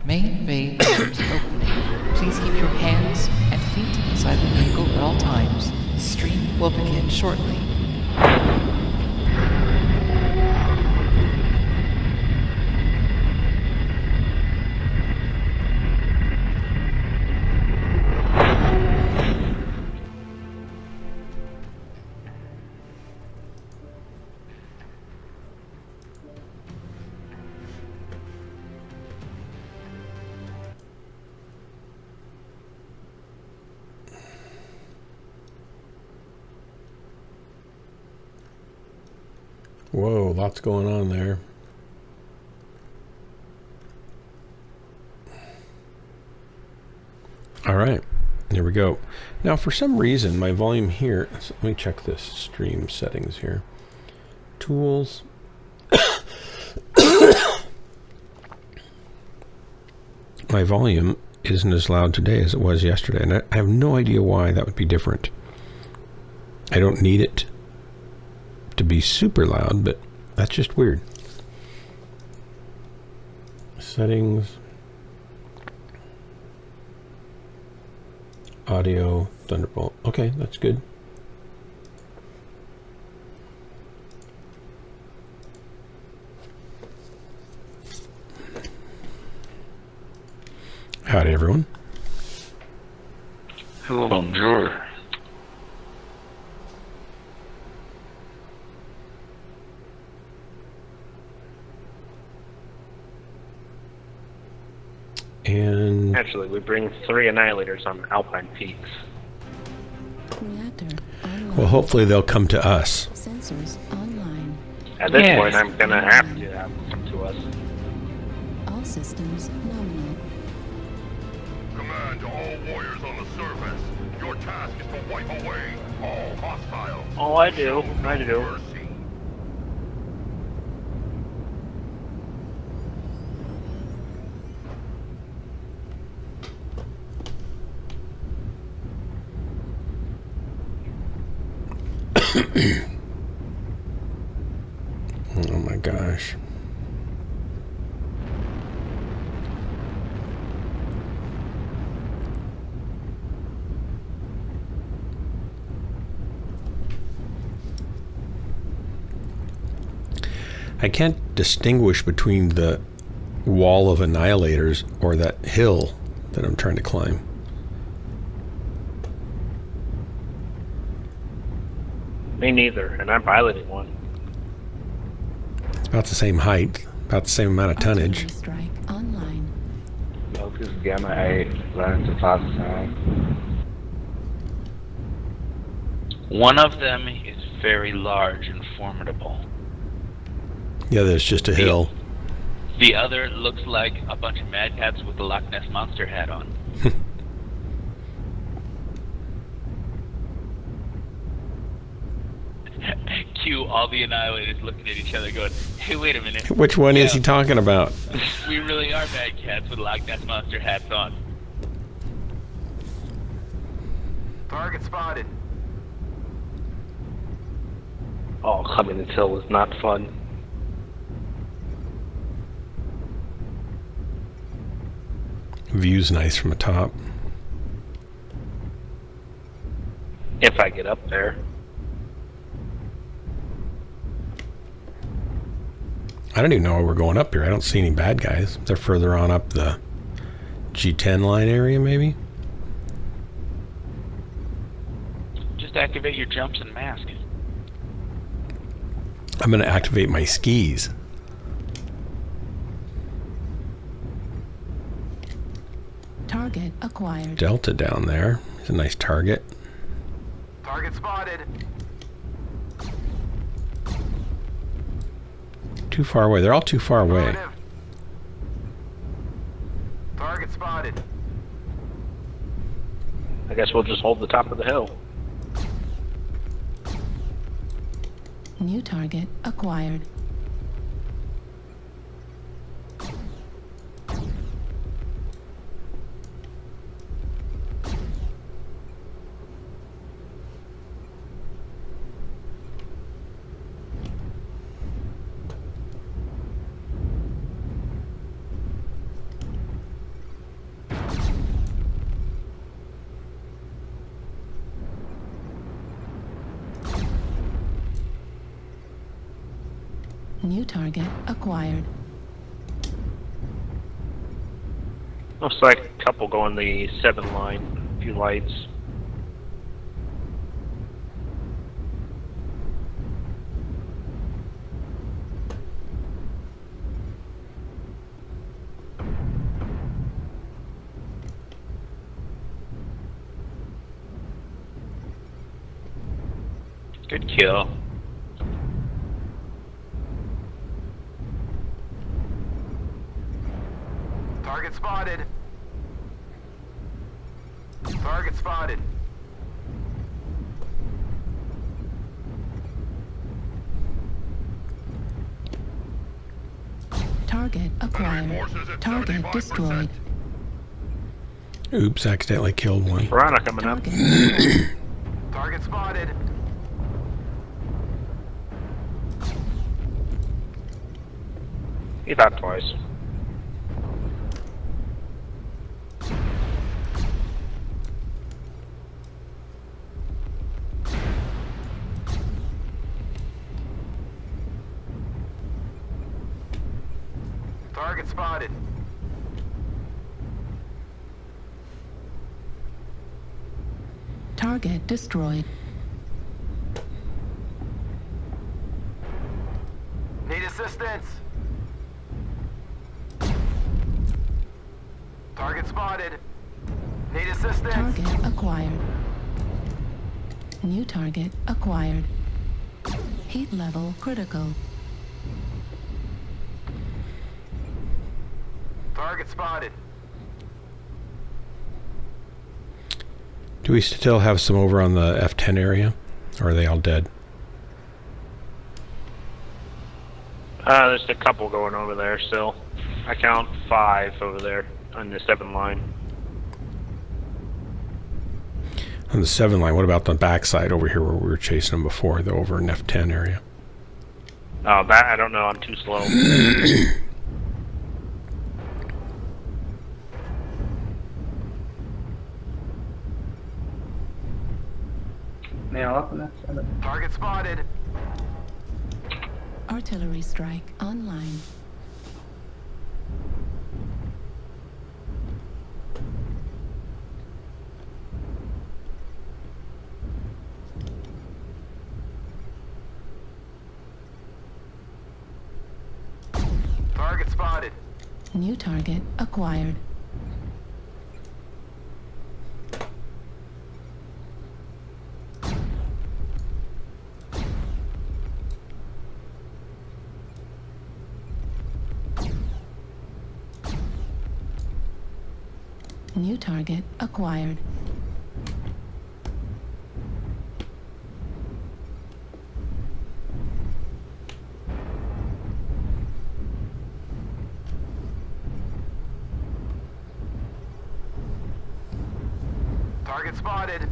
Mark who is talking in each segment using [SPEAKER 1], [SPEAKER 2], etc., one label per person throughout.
[SPEAKER 1] Main bay doors opening. Please keep your hands and feet inside the vehicle at all times. Stream will begin shortly.
[SPEAKER 2] Whoa, lots going on there. All right, here we go. Now, for some reason, my volume here, so let me check this stream settings here. Tools. My volume isn't as loud today as it was yesterday, and I have no idea why that would be different. I don't need it to be super loud, but that's just weird. Settings, audio, Thunderbolt. Okay, that's good. Howdy, everyone.
[SPEAKER 3] Hello, bonjour.
[SPEAKER 2] And
[SPEAKER 3] Actually, we bring 3 annihilators on Alpine Peaks.
[SPEAKER 4] Reactor online.
[SPEAKER 2] well, hopefully they'll come to us.
[SPEAKER 4] Sensors online.
[SPEAKER 3] At this
[SPEAKER 1] Yes.
[SPEAKER 3] point, I'm gonna have to have them come to us.
[SPEAKER 4] All systems nominal.
[SPEAKER 5] Command to all warriors on the surface. Your task is to wipe away all hostiles.
[SPEAKER 3] Oh, I do. I do.
[SPEAKER 5] Mercy.
[SPEAKER 2] Oh my gosh. I can't distinguish between the wall of annihilators or that hill that I'm trying to climb.
[SPEAKER 3] Me neither, and I'm piloting one.
[SPEAKER 2] It's about the same height, about the same amount of tonnage.
[SPEAKER 4] Artillery strike online.
[SPEAKER 6] Focus Gamma 8, learn to fast sound.
[SPEAKER 7] One of them is very large and formidable.
[SPEAKER 2] The other is just a hill.
[SPEAKER 7] The other looks like a bunch of Mad Cats with a Loch Ness Monster hat on. Cue all the Annihilators looking at each other going, hey, wait a minute.
[SPEAKER 2] Which one is he talking about?
[SPEAKER 7] We really are Mad Cats with Loch Ness Monster hats on.
[SPEAKER 5] Target spotted.
[SPEAKER 3] Oh, climbing this hill was not fun.
[SPEAKER 2] View's nice from the top.
[SPEAKER 3] If I get up there.
[SPEAKER 2] I don't even know where we're going up here. I don't see any bad guys. They're further on up the G10 line area, maybe?
[SPEAKER 7] Just activate your jumps and mask.
[SPEAKER 2] I'm going to activate my skis.
[SPEAKER 4] Target acquired.
[SPEAKER 2] Delta down there. It's a nice target.
[SPEAKER 5] Target spotted.
[SPEAKER 2] Too far away. They're all too far away.
[SPEAKER 5] Affirmative. Target spotted.
[SPEAKER 3] I guess we'll just hold the top of the hill.
[SPEAKER 4] New target acquired. New target acquired.
[SPEAKER 3] Looks like a couple going the 7 line. A few lights.
[SPEAKER 7] Good kill.
[SPEAKER 5] Target spotted. Target spotted.
[SPEAKER 4] Target acquired. Target destroyed.
[SPEAKER 2] Oops, accidentally killed one.
[SPEAKER 3] Marauder coming up.
[SPEAKER 4] Target destroyed.
[SPEAKER 5] Target spotted.
[SPEAKER 3] He died twice.
[SPEAKER 5] Target spotted.
[SPEAKER 4] Target destroyed.
[SPEAKER 5] Need assistance. Target spotted. Need assistance.
[SPEAKER 4] Target acquired. New target acquired. Heat level critical.
[SPEAKER 5] Target spotted.
[SPEAKER 2] Do we still have some over on the F10 area? Or are they all dead?
[SPEAKER 3] There's a couple going over there still. I count 5 over there on the 7 line.
[SPEAKER 2] On the 7 line, what about the backside over here where we were chasing them before, the over in F10 area?
[SPEAKER 3] Oh, that I don't know. I'm too slow.
[SPEAKER 6] Nail up in that 7.
[SPEAKER 5] Target spotted.
[SPEAKER 4] Artillery strike online.
[SPEAKER 5] Target spotted.
[SPEAKER 4] New target acquired. New target acquired.
[SPEAKER 5] Target spotted.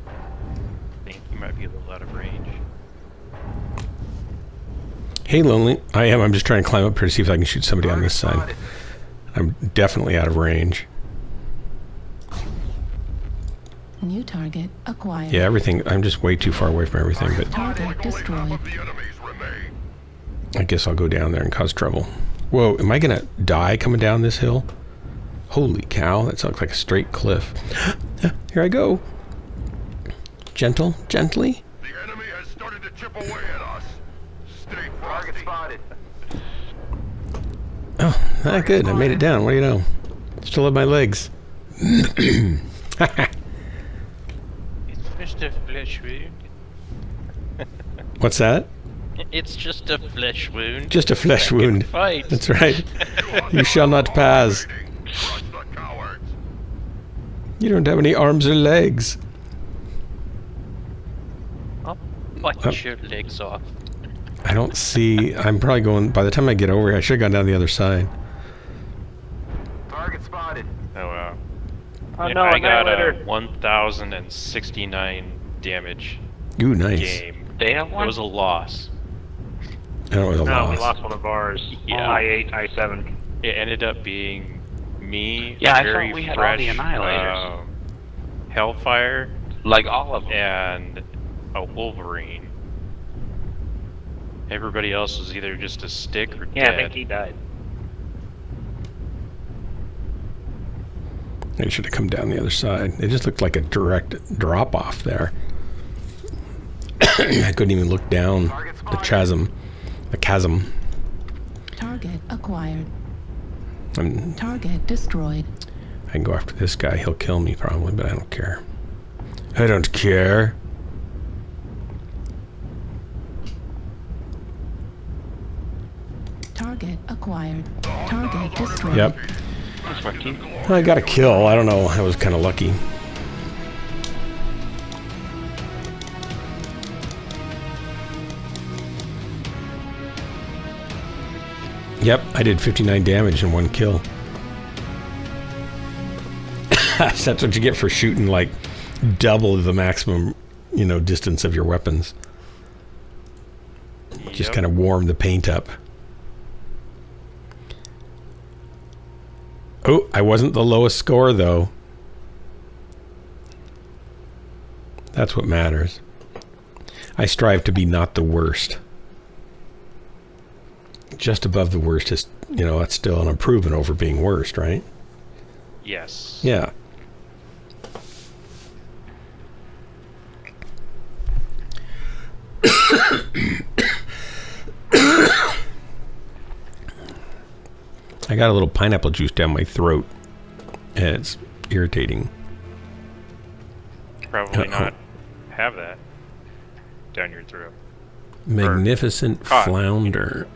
[SPEAKER 8] I think you might be a little out of range.
[SPEAKER 2] Hey, Lonely. I am. I'm just trying to climb up here to see if I can shoot somebody on this side. I'm definitely out of range.
[SPEAKER 4] New target acquired.
[SPEAKER 2] Yeah, everything. I'm just way too far away from everything, but
[SPEAKER 4] Target destroyed.
[SPEAKER 5] The enemies remain.
[SPEAKER 2] I guess I'll go down there and cause trouble. Whoa, am I going to die coming down this hill? Holy cow, that looks like a straight cliff. Here I go. Gently.
[SPEAKER 5] The enemy has started to chip away at us. Stay frosty. Target spotted.
[SPEAKER 2] Oh, good. I made it down. What do you know? Still have my legs.
[SPEAKER 8] It's just a flesh wound.
[SPEAKER 2] What's that?
[SPEAKER 8] It's just a flesh wound.
[SPEAKER 2] Just a flesh wound.
[SPEAKER 8] Fight.
[SPEAKER 2] That's right. You shall not pass.
[SPEAKER 5] Crush the cowards.
[SPEAKER 2] You don't have any arms or legs.
[SPEAKER 8] I'll bite your legs off.
[SPEAKER 2] I don't see. I'm probably going. By the time I get over here, I should have gone down the other side.
[SPEAKER 5] Target spotted.
[SPEAKER 8] Oh wow.
[SPEAKER 3] Oh
[SPEAKER 8] Yeah,
[SPEAKER 3] no,
[SPEAKER 8] I got
[SPEAKER 3] Annihilator.
[SPEAKER 8] 1,069 damage
[SPEAKER 2] Ooh, nice.
[SPEAKER 8] game.
[SPEAKER 7] They have
[SPEAKER 8] It
[SPEAKER 7] one?
[SPEAKER 8] was a loss.
[SPEAKER 2] That was a
[SPEAKER 3] No, we
[SPEAKER 2] loss.
[SPEAKER 3] lost one of ours.
[SPEAKER 8] Yeah.
[SPEAKER 3] I8, I7.
[SPEAKER 8] It ended up being me,
[SPEAKER 7] Yeah, I
[SPEAKER 8] very
[SPEAKER 7] thought we had all
[SPEAKER 8] fresh,
[SPEAKER 7] the Annihilators.
[SPEAKER 8] Hellfire,
[SPEAKER 7] Like all of them.
[SPEAKER 8] and a Wolverine. Everybody else was either just a stick or
[SPEAKER 3] Yeah, I
[SPEAKER 8] dead.
[SPEAKER 3] think he died.
[SPEAKER 2] I should have come down the other side. It just looked like a direct drop off there. I couldn't even look down the chasm. The chasm.
[SPEAKER 4] Target acquired.
[SPEAKER 2] I'm,
[SPEAKER 4] Target destroyed.
[SPEAKER 2] I can go after this guy. He'll kill me probably, but I don't care. I don't care.
[SPEAKER 4] Target acquired. Target destroyed.
[SPEAKER 2] Yep.
[SPEAKER 3] That's my team.
[SPEAKER 2] I got a kill. I don't know. I was kind of lucky. Yep, I did 59 damage in one kill. That's what you get for shooting like double the maximum, distance of your weapons. Just kind of warm the paint up. Oh, I wasn't the lowest score though. That's what matters. I strive to be not the worst. Just above the worst is, that's still an improvement over being worst, right?
[SPEAKER 8] Yes.
[SPEAKER 2] Yeah. I got a little pineapple juice down my throat, and it's irritating.
[SPEAKER 8] Probably not have that down your throat.
[SPEAKER 2] Magnificent
[SPEAKER 8] caught.
[SPEAKER 2] flounder.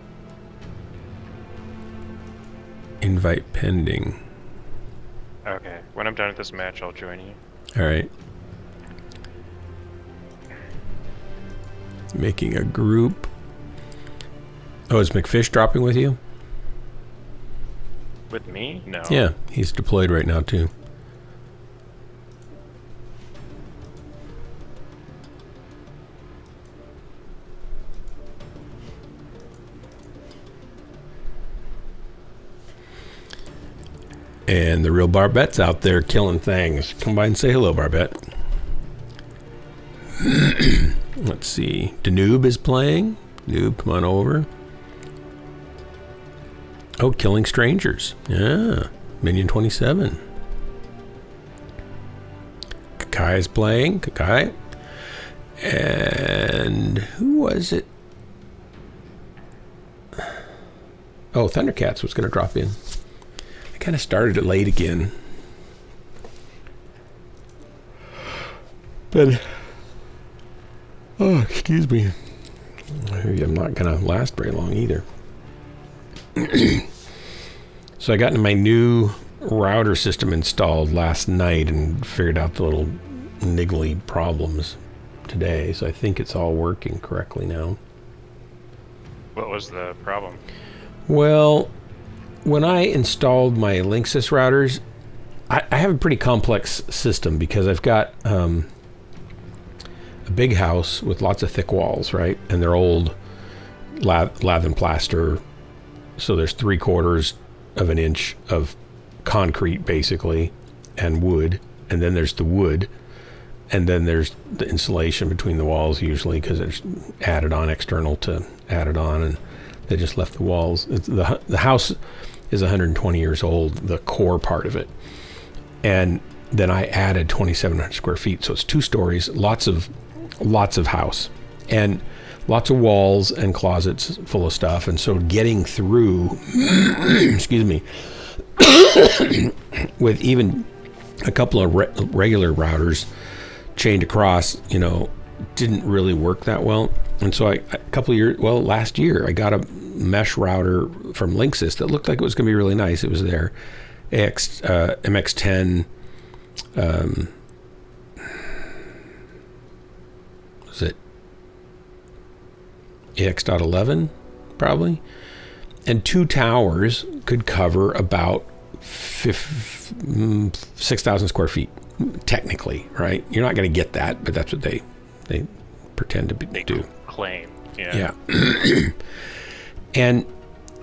[SPEAKER 2] Invite pending.
[SPEAKER 8] Okay. When I'm done with this match, I'll join you.
[SPEAKER 2] All right. Making a group. Oh, is McFish dropping with you?
[SPEAKER 8] With me? No.
[SPEAKER 2] Yeah, he's deployed right now too. And the real Barbette's out there killing things. Come by and say hello, Barbette. Let's see. Danube is playing. Danube, come on over. Oh, killing strangers. Yeah. Minion 27. Kakai is playing. Kakai. And who was it? Oh, Thundercats was going to drop in. I kind of started it late again. But, oh, excuse me. I'm not going to last very long either. So I got into my new router system installed last night and figured out the little niggly problems today. So I think it's all working correctly now.
[SPEAKER 8] What was the problem?
[SPEAKER 2] Well, when I installed my Linksys routers, I have a pretty complex system because I've got a big house with lots of thick walls, right? And they're old lath and plaster. So there's 3/4 of an inch of concrete, basically, and wood. And then there's the wood. And then there's the insulation between the walls, usually, because it's added on external to added on. And they just left the walls. The house is 120 years old, the core part of it. And then I added 2,700 square feet. So it's 2 stories, lots of house. And lots of walls and closets full of stuff. And so getting through, excuse me, with even a couple of regular routers chained across, didn't really work that well. And so last year, I got a mesh router from Linksys that looked like it was going to be really nice. It was their MX10, was it AX.11 probably, and 2 towers could cover about 6,000 square feet technically, right? You're not going to get that, but that's what they pretend to do.
[SPEAKER 8] Claim. Yeah.
[SPEAKER 2] And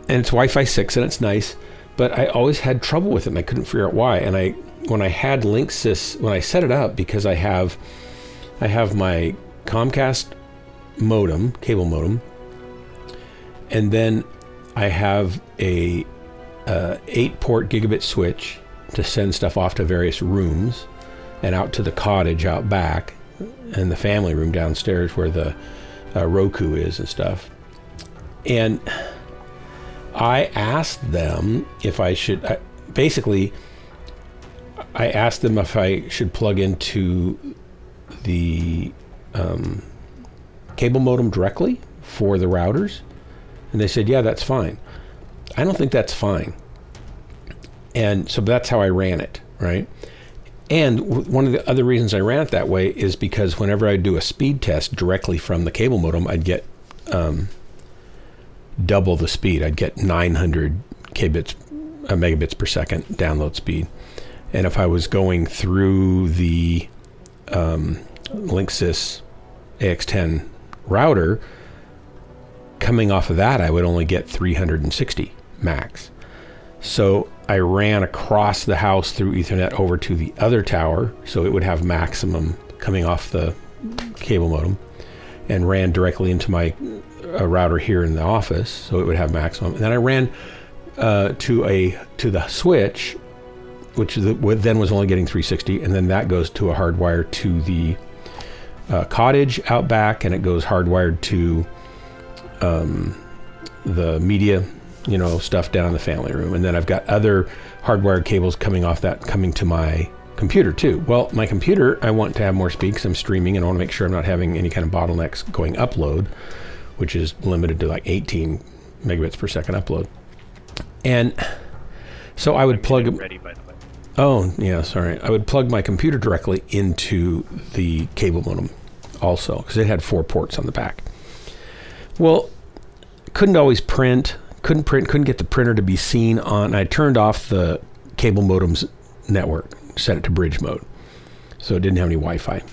[SPEAKER 2] it's Wi-Fi 6 and it's nice, but I always had trouble with it and I couldn't figure out why. And when I had Linksys, when I set it up, because I have my Comcast modem, cable modem, and then I have a 8-port gigabit switch to send stuff off to various rooms and out to the cottage out back and the family room downstairs where the Roku is and stuff. And I asked them if I should, I asked them if I should plug into the cable modem directly for the routers. And they said, yeah, that's fine. I don't think that's fine. And so that's how I ran it, right? And one of the other reasons I ran it that way is because whenever I do a speed test directly from the cable modem, I'd get double the speed. I'd get 900 megabits per second download speed. And if I was going through the Linksys AX10 router, coming off of that, I would only get 360 max. So I ran across the house through Ethernet over to the other tower, so it would have maximum coming off the cable modem, and ran directly into my router here in the office, so it would have maximum. And then I ran to the switch, which then was only getting 360, and then that goes to a hardwire to the cottage out back, and it goes hardwired to the media, stuff down in the family room. And then I've got other hardwired cables coming off that coming to my computer too. Well, my computer, I want to have more speed because I'm streaming, and I want to make sure I'm not having any kind of bottlenecks going upload, which is limited to like 18 megabits per second upload. And so I would plug...
[SPEAKER 8] Ready, by the way.
[SPEAKER 2] Oh, yeah, sorry. I would plug my computer directly into the cable modem also, because it had 4 ports on the back. Well, couldn't always print, couldn't get the printer to be seen on. I turned off the cable modem's network, set it to bridge mode, so it didn't have any Wi-Fi,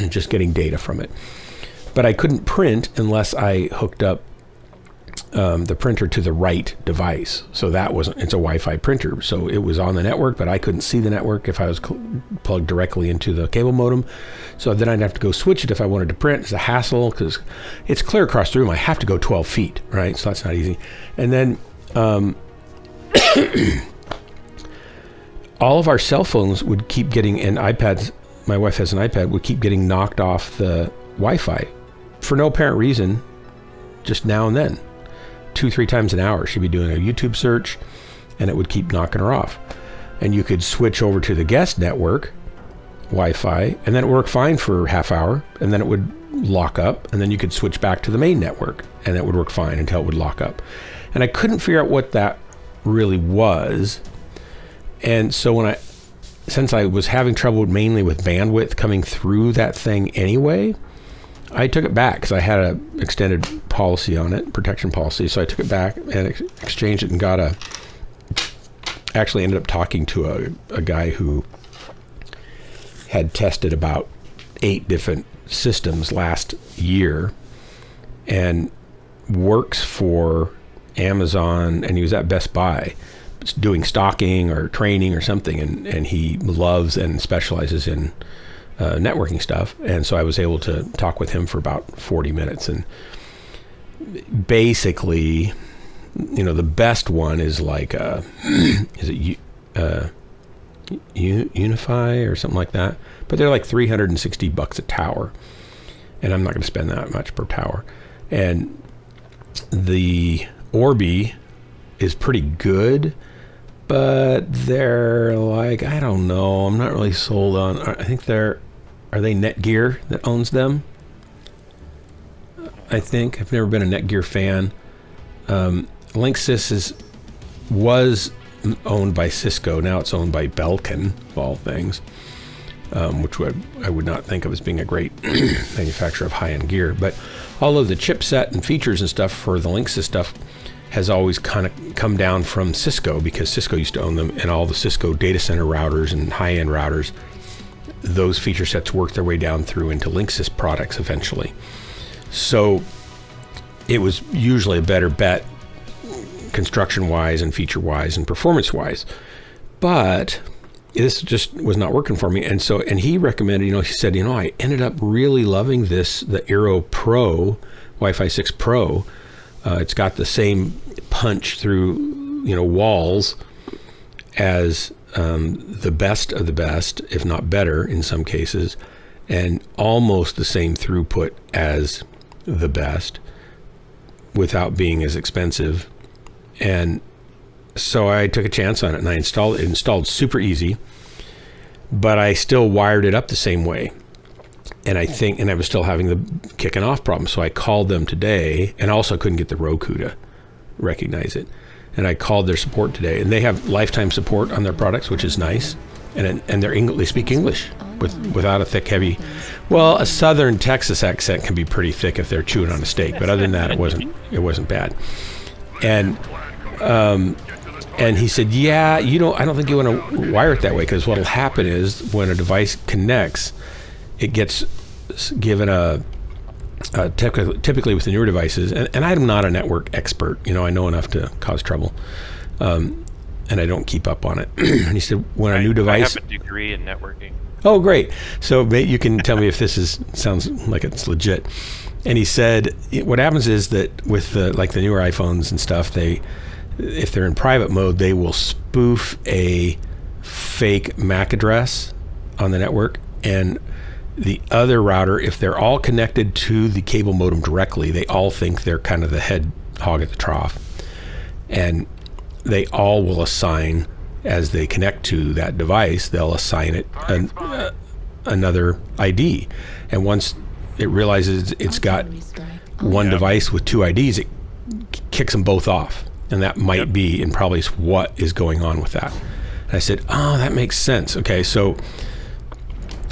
[SPEAKER 2] just getting data from it. But I couldn't print unless I hooked up the printer to the right device. So it's a Wi-Fi printer. So it was on the network, but I couldn't see the network if I was plugged directly into the cable modem. So then I'd have to go switch it if I wanted to print. It's a hassle because it's clear across the room. I have to go 12 feet, right? So that's not easy. And then all of our cell phones would keep getting, and iPads, my wife has an iPad, would keep getting knocked off the Wi-Fi for no apparent reason, just now and then. 2-3 times an hour she'd be doing a YouTube search, and it would keep knocking her off. And you could switch over to the guest network Wi-Fi, and then it worked fine for half hour, and then it would lock up, and then you could switch back to the main network, and it would work fine until it would lock up. And I couldn't figure out what that really was. And so since I was having trouble mainly with bandwidth coming through that thing anyway, I took it back because I had an extended policy on it, protection policy. So I took it back and exchanged it and actually ended up talking to a guy who had tested about 8 different systems last year and works for Amazon, and he was at Best Buy doing stocking or training or something, and he loves and specializes in networking stuff. And so I was able to talk with him for about 40 minutes, and basically, the best one is like is it Unify or something like that, but they're like $360 a tower, and I'm not going to spend that much per tower. And the Orbi is pretty good, but they're like, I don't know, I'm not really sold on. I think are they Netgear that owns them? I think. I've never been a Netgear fan. Linksys was owned by Cisco. Now it's owned by Belkin, of all things, which I would not think of as being a great manufacturer of high-end gear. But all of the chipset and features and stuff for the Linksys stuff has always kind of come down from Cisco, because Cisco used to own them, and all the Cisco data center routers and high-end routers, those feature sets worked their way down through into Linksys products eventually. So it was usually a better bet construction-wise and feature-wise and performance-wise. But this just was not working for me. And he recommended, he said, I ended up really loving the Aero Pro, Wi-Fi 6 Pro. It's got the same punch through, walls as the best of the best, if not better in some cases, and almost the same throughput as the best without being as expensive. And so I took a chance on it and I installed it. It installed super easy, but I still wired it up the same way. And I was still having the kicking off problem. So I called them today, and also couldn't get the Roku to recognize it. And I called their support today, and they have lifetime support on their products, which is nice. And they speak English without a thick, heavy. Well, a Southern Texas accent can be pretty thick if they're chewing on a steak, but other than that, it wasn't bad. And he said, yeah, I don't think you want to wire it that way, because what'll happen is when a device connects, it gets given typically with the newer devices, and I'm not a network expert, I know enough to cause trouble, and I don't keep up on it. And he said, when a new device...
[SPEAKER 8] I have a degree in networking.
[SPEAKER 2] Oh, great. So you can tell me if this sounds like it's legit. And he said, what happens is that with the newer iPhones and stuff, if they're in private mode, they will spoof a fake MAC address on the network, and the other router, if they're all connected to the cable modem directly, they all think they're kind of the head hog at the trough. And they all will assign, as they connect to that device, they'll assign it another ID. And once it realizes it's got one device with two IDs, it kicks them both off. And that might be, and probably is what is going on with that. And I said, oh, that makes sense. Okay, so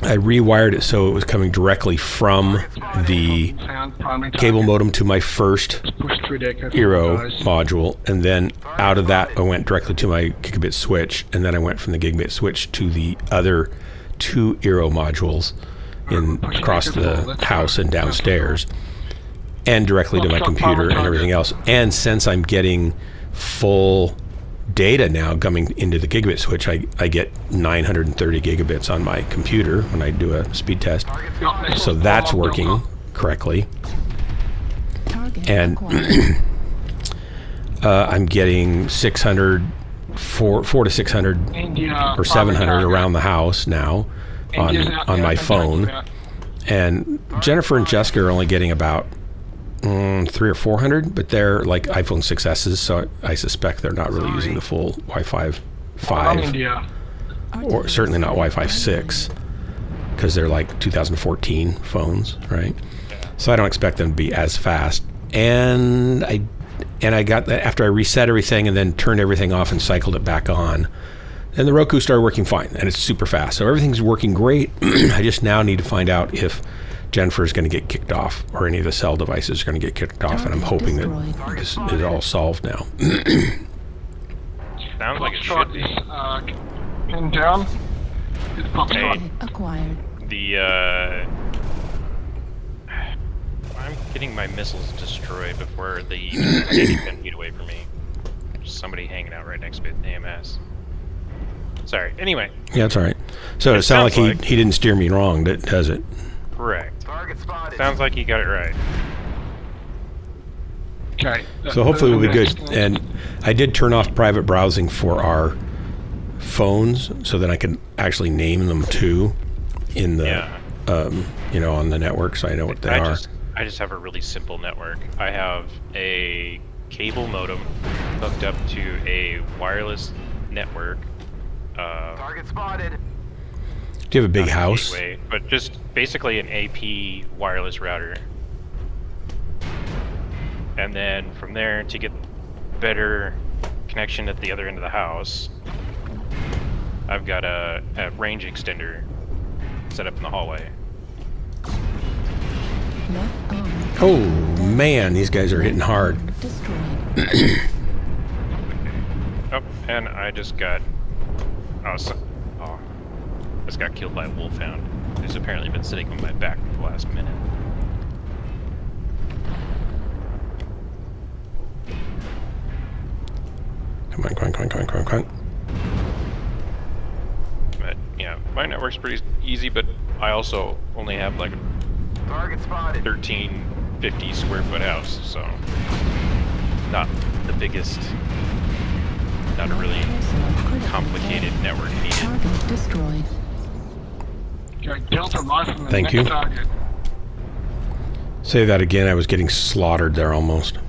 [SPEAKER 2] I rewired it so it was coming directly from the cable modem to my first Aero module, and then out of that I went directly to my gigabit switch, and then I went from the gigabit switch to the other two Aero modules across the house and downstairs, and directly to my computer and everything else. And since I'm getting full data now coming into the gigabit switch, I get 930 gigabits on my computer when I do a speed test, so that's working correctly. And I'm getting 400 to 600 or 700 around the house now on my phone, and Jennifer and Jessica are only getting about 300 or 400, but they're like iPhone 6S's, so I suspect they're not really using the full Wi-Fi 5, or certainly not Wi-Fi 6, because they're like 2014 phones, right? So I don't expect them to be as fast. And I got that after I reset everything and then turned everything off and cycled it back on, and the Roku started working fine, and it's super fast. So everything's working great. I just now need to find out if Jennifer is going to get kicked off, or any of the cell devices are going to get kicked off, and I'm hoping that this is all solved now.
[SPEAKER 8] Sounds like it should be.
[SPEAKER 9] Pinned down.
[SPEAKER 8] Hey,
[SPEAKER 4] Acquired.
[SPEAKER 8] I'm getting my missiles destroyed before they even get 10 feet away from me. There's somebody hanging out right next to the AMS. Sorry. Anyway.
[SPEAKER 2] Yeah, that's all right. So it sounds like he didn't steer me wrong, does it?
[SPEAKER 8] Correct. Sounds like you got it right.
[SPEAKER 9] Okay.
[SPEAKER 2] So hopefully we'll be good. And I did turn off private browsing for our phones so that I can actually name them too in the on the network, so I know what they are.
[SPEAKER 8] I just have a really simple network. I have a cable modem hooked up to a wireless network.
[SPEAKER 5] Target spotted.
[SPEAKER 2] Do you have a big house?
[SPEAKER 8] Gateway, but just basically an AP wireless router. And then from there, to get better connection at the other end of the house, I've got a range extender set up in the hallway.
[SPEAKER 2] Oh man, these guys are hitting hard.
[SPEAKER 8] Oh, and I just got just got killed by a wolfhound, who's apparently been sitting on my back for the last minute.
[SPEAKER 2] Come on.
[SPEAKER 8] my network's pretty easy, but I also only have like a 1350 square foot house, so not the biggest, not a really complicated network needed.
[SPEAKER 4] Target destroyed.
[SPEAKER 9] Got killed or lost from the
[SPEAKER 2] Thank
[SPEAKER 9] next
[SPEAKER 2] you.
[SPEAKER 9] target.
[SPEAKER 2] Say that again. I was getting slaughtered there almost.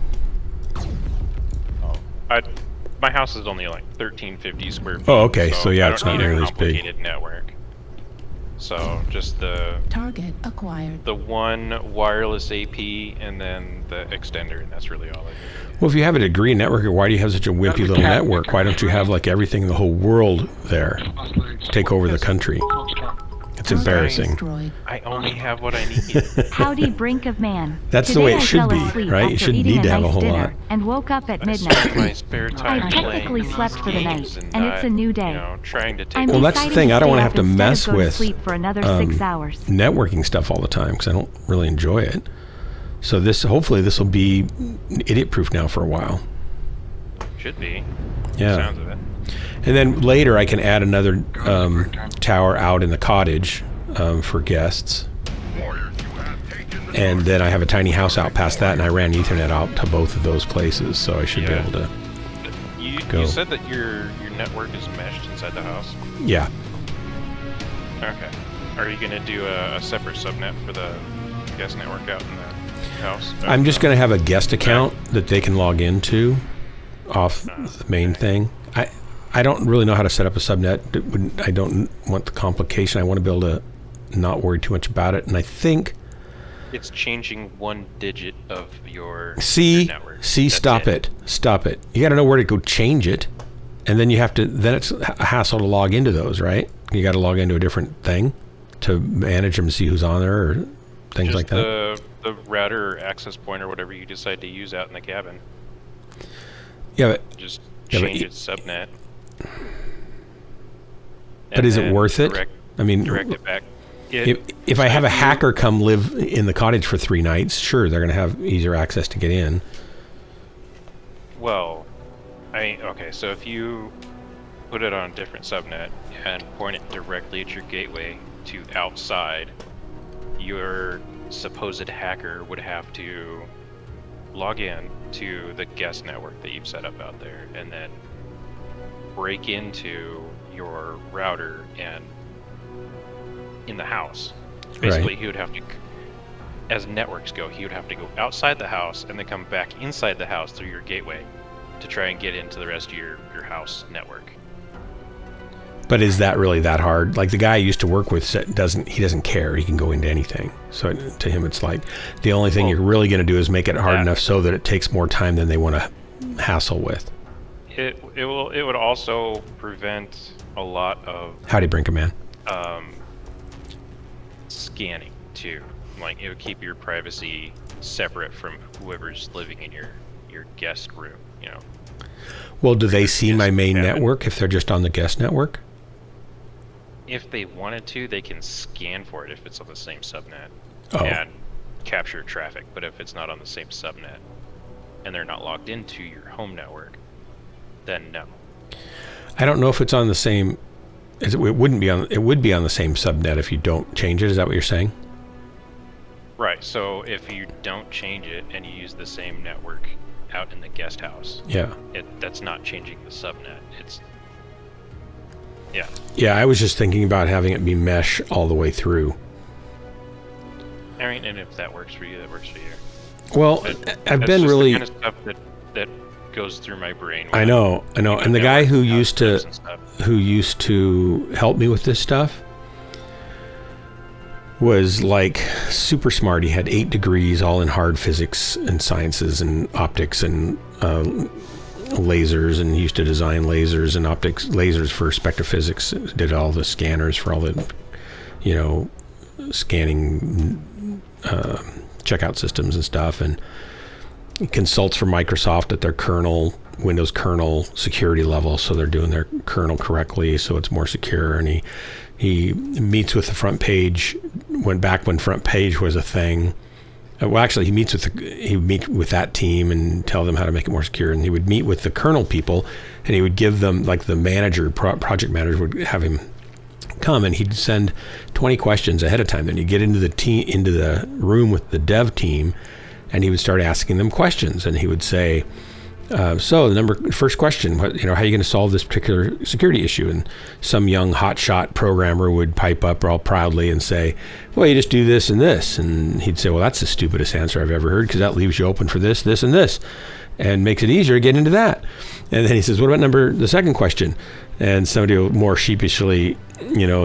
[SPEAKER 8] My house is only like 1350 square feet.
[SPEAKER 2] Oh, okay. So yeah,
[SPEAKER 8] I
[SPEAKER 2] it's
[SPEAKER 8] don't
[SPEAKER 2] not
[SPEAKER 8] need a
[SPEAKER 2] nearly as big.
[SPEAKER 8] complicated network. So just the
[SPEAKER 4] Target acquired.
[SPEAKER 8] one wireless AP and then the extender, and that's really all I do.
[SPEAKER 2] Well, if you have a degree in networking, why do you have such a wimpy little network? Why don't you have like everything in the whole world there to take over the country? It's embarrassing.
[SPEAKER 4] Destroyed.
[SPEAKER 8] I only have what I need.
[SPEAKER 10] Howdy, brink of man.
[SPEAKER 2] That's the
[SPEAKER 10] Today
[SPEAKER 2] way it
[SPEAKER 10] I
[SPEAKER 2] should
[SPEAKER 10] fell
[SPEAKER 2] be,
[SPEAKER 10] asleep
[SPEAKER 2] right? You
[SPEAKER 10] after
[SPEAKER 2] shouldn't
[SPEAKER 10] eating
[SPEAKER 2] need to have a
[SPEAKER 10] nice
[SPEAKER 2] whole
[SPEAKER 10] dinner
[SPEAKER 2] lot.
[SPEAKER 10] And woke up at
[SPEAKER 8] I spend
[SPEAKER 10] midnight.
[SPEAKER 8] my spare time
[SPEAKER 10] I technically
[SPEAKER 8] playing
[SPEAKER 10] slept for the
[SPEAKER 8] games
[SPEAKER 10] night, and
[SPEAKER 8] not,
[SPEAKER 10] it's a new day.
[SPEAKER 8] You know, trying to take.
[SPEAKER 10] I'm
[SPEAKER 2] Well, that's the
[SPEAKER 10] deciding
[SPEAKER 2] thing. I don't
[SPEAKER 10] stay
[SPEAKER 2] want to
[SPEAKER 10] up
[SPEAKER 2] have to
[SPEAKER 10] instead of
[SPEAKER 2] mess
[SPEAKER 10] go to
[SPEAKER 2] with
[SPEAKER 10] sleep for another 6 hours.
[SPEAKER 2] networking stuff all the time because I don't really enjoy it. So hopefully this will be idiot-proof now for a while.
[SPEAKER 8] Should be.
[SPEAKER 2] Yeah.
[SPEAKER 8] Sounds of it.
[SPEAKER 2] And then later I can add another tower out in the cottage for guests. And then I have a tiny house out past that, and I ran Ethernet out to both of those places, so I should be able to go.
[SPEAKER 8] You said that your network is meshed inside the house?
[SPEAKER 2] Yeah.
[SPEAKER 8] Okay. Are you going to do a separate subnet for the guest network out in the house?
[SPEAKER 2] I'm just going to have a guest account that they can log into off the main thing. I don't really know how to set up a subnet. I don't want the complication. I want to be able to not worry too much about it. And I think...
[SPEAKER 8] It's changing one digit of your network.
[SPEAKER 2] Stop it. Stop it. You got to know where to go change it. And then you have to... Then it's a hassle to log into those, right? You got to log into a different thing to manage them and see who's on there or things
[SPEAKER 8] Just
[SPEAKER 2] like that.
[SPEAKER 8] The router or access point or whatever you decide to use out in the cabin.
[SPEAKER 2] Yeah, but...
[SPEAKER 8] Just change its subnet.
[SPEAKER 2] But is it worth it? I mean,
[SPEAKER 8] direct it back.
[SPEAKER 2] If I have a hacker come live in the cottage for 3 nights, sure, they're going to have easier access to get in.
[SPEAKER 8] Well, okay, so if you put it on a different subnet and point it directly at your gateway to outside, your supposed hacker would have to log in to the guest network that you've set up out there and then break into your router and in the house. Basically,
[SPEAKER 2] Right.
[SPEAKER 8] he would have to, as networks go, he would have to go outside the house and then come back inside the house through your gateway to try and get into the rest of your house network.
[SPEAKER 2] But is that really that hard? Like the guy I used to work with doesn't care. He can go into anything. So to him, it's like the only thing you're really going to do is make it hard enough so that it takes more time than they want to hassle with.
[SPEAKER 8] It would also prevent a lot of
[SPEAKER 2] Howdy, Brinkaman.
[SPEAKER 8] scanning too. Like it would keep your privacy separate from whoever's living in your guest room. You know.
[SPEAKER 2] Well, do they see my main network if they're just on the guest network?
[SPEAKER 8] If they wanted to, they can scan for it if it's on the same subnet
[SPEAKER 2] Oh.
[SPEAKER 8] and capture traffic. But if it's not on the same subnet and they're not logged into your home network, then no.
[SPEAKER 2] I don't know if it's on the same. It wouldn't be on. It would be on the same subnet if you don't change it. Is that what you're saying?
[SPEAKER 8] Right. So if you don't change it and you use the same network out in the guest house,
[SPEAKER 2] Yeah.
[SPEAKER 8] that's not changing the subnet. It's yeah.
[SPEAKER 2] Yeah, I was just thinking about having it be mesh all the way through.
[SPEAKER 8] I mean, and if that works for you, that works for you.
[SPEAKER 2] Well,
[SPEAKER 8] But
[SPEAKER 2] I've
[SPEAKER 8] that's
[SPEAKER 2] been
[SPEAKER 8] just
[SPEAKER 2] really.
[SPEAKER 8] the kind of stuff that goes through my brain.
[SPEAKER 2] I know, and the guy who used to
[SPEAKER 8] to
[SPEAKER 2] help me with this stuff was like super smart. He had 8 degrees, all in hard physics and sciences and optics and lasers, and he used to design lasers and lasers for spectrophysics. Did all the scanners for all the, scanning checkout systems and stuff, and he consults for Microsoft at their Windows kernel security level, so they're doing their kernel correctly, so it's more secure. And he meets with the front page. Went back when front page was a thing. Well, actually, he would meet with that team and tell them how to make it more secure. And he would meet with the kernel people, and he would give them, like the manager, project manager, would have him come, and he'd send 20 questions ahead of time. Then you get into the room with the dev team, and he would start asking them questions, and he would say, so the first question, how are you going to solve this particular security issue? And some young hotshot programmer would pipe up all proudly and say, well, you just do this and this. And he'd say, well, that's the stupidest answer I've ever heard, because that leaves you open for this, this, and this, and makes it easier to get into that. And then he says, what about the second question? And somebody will more sheepishly,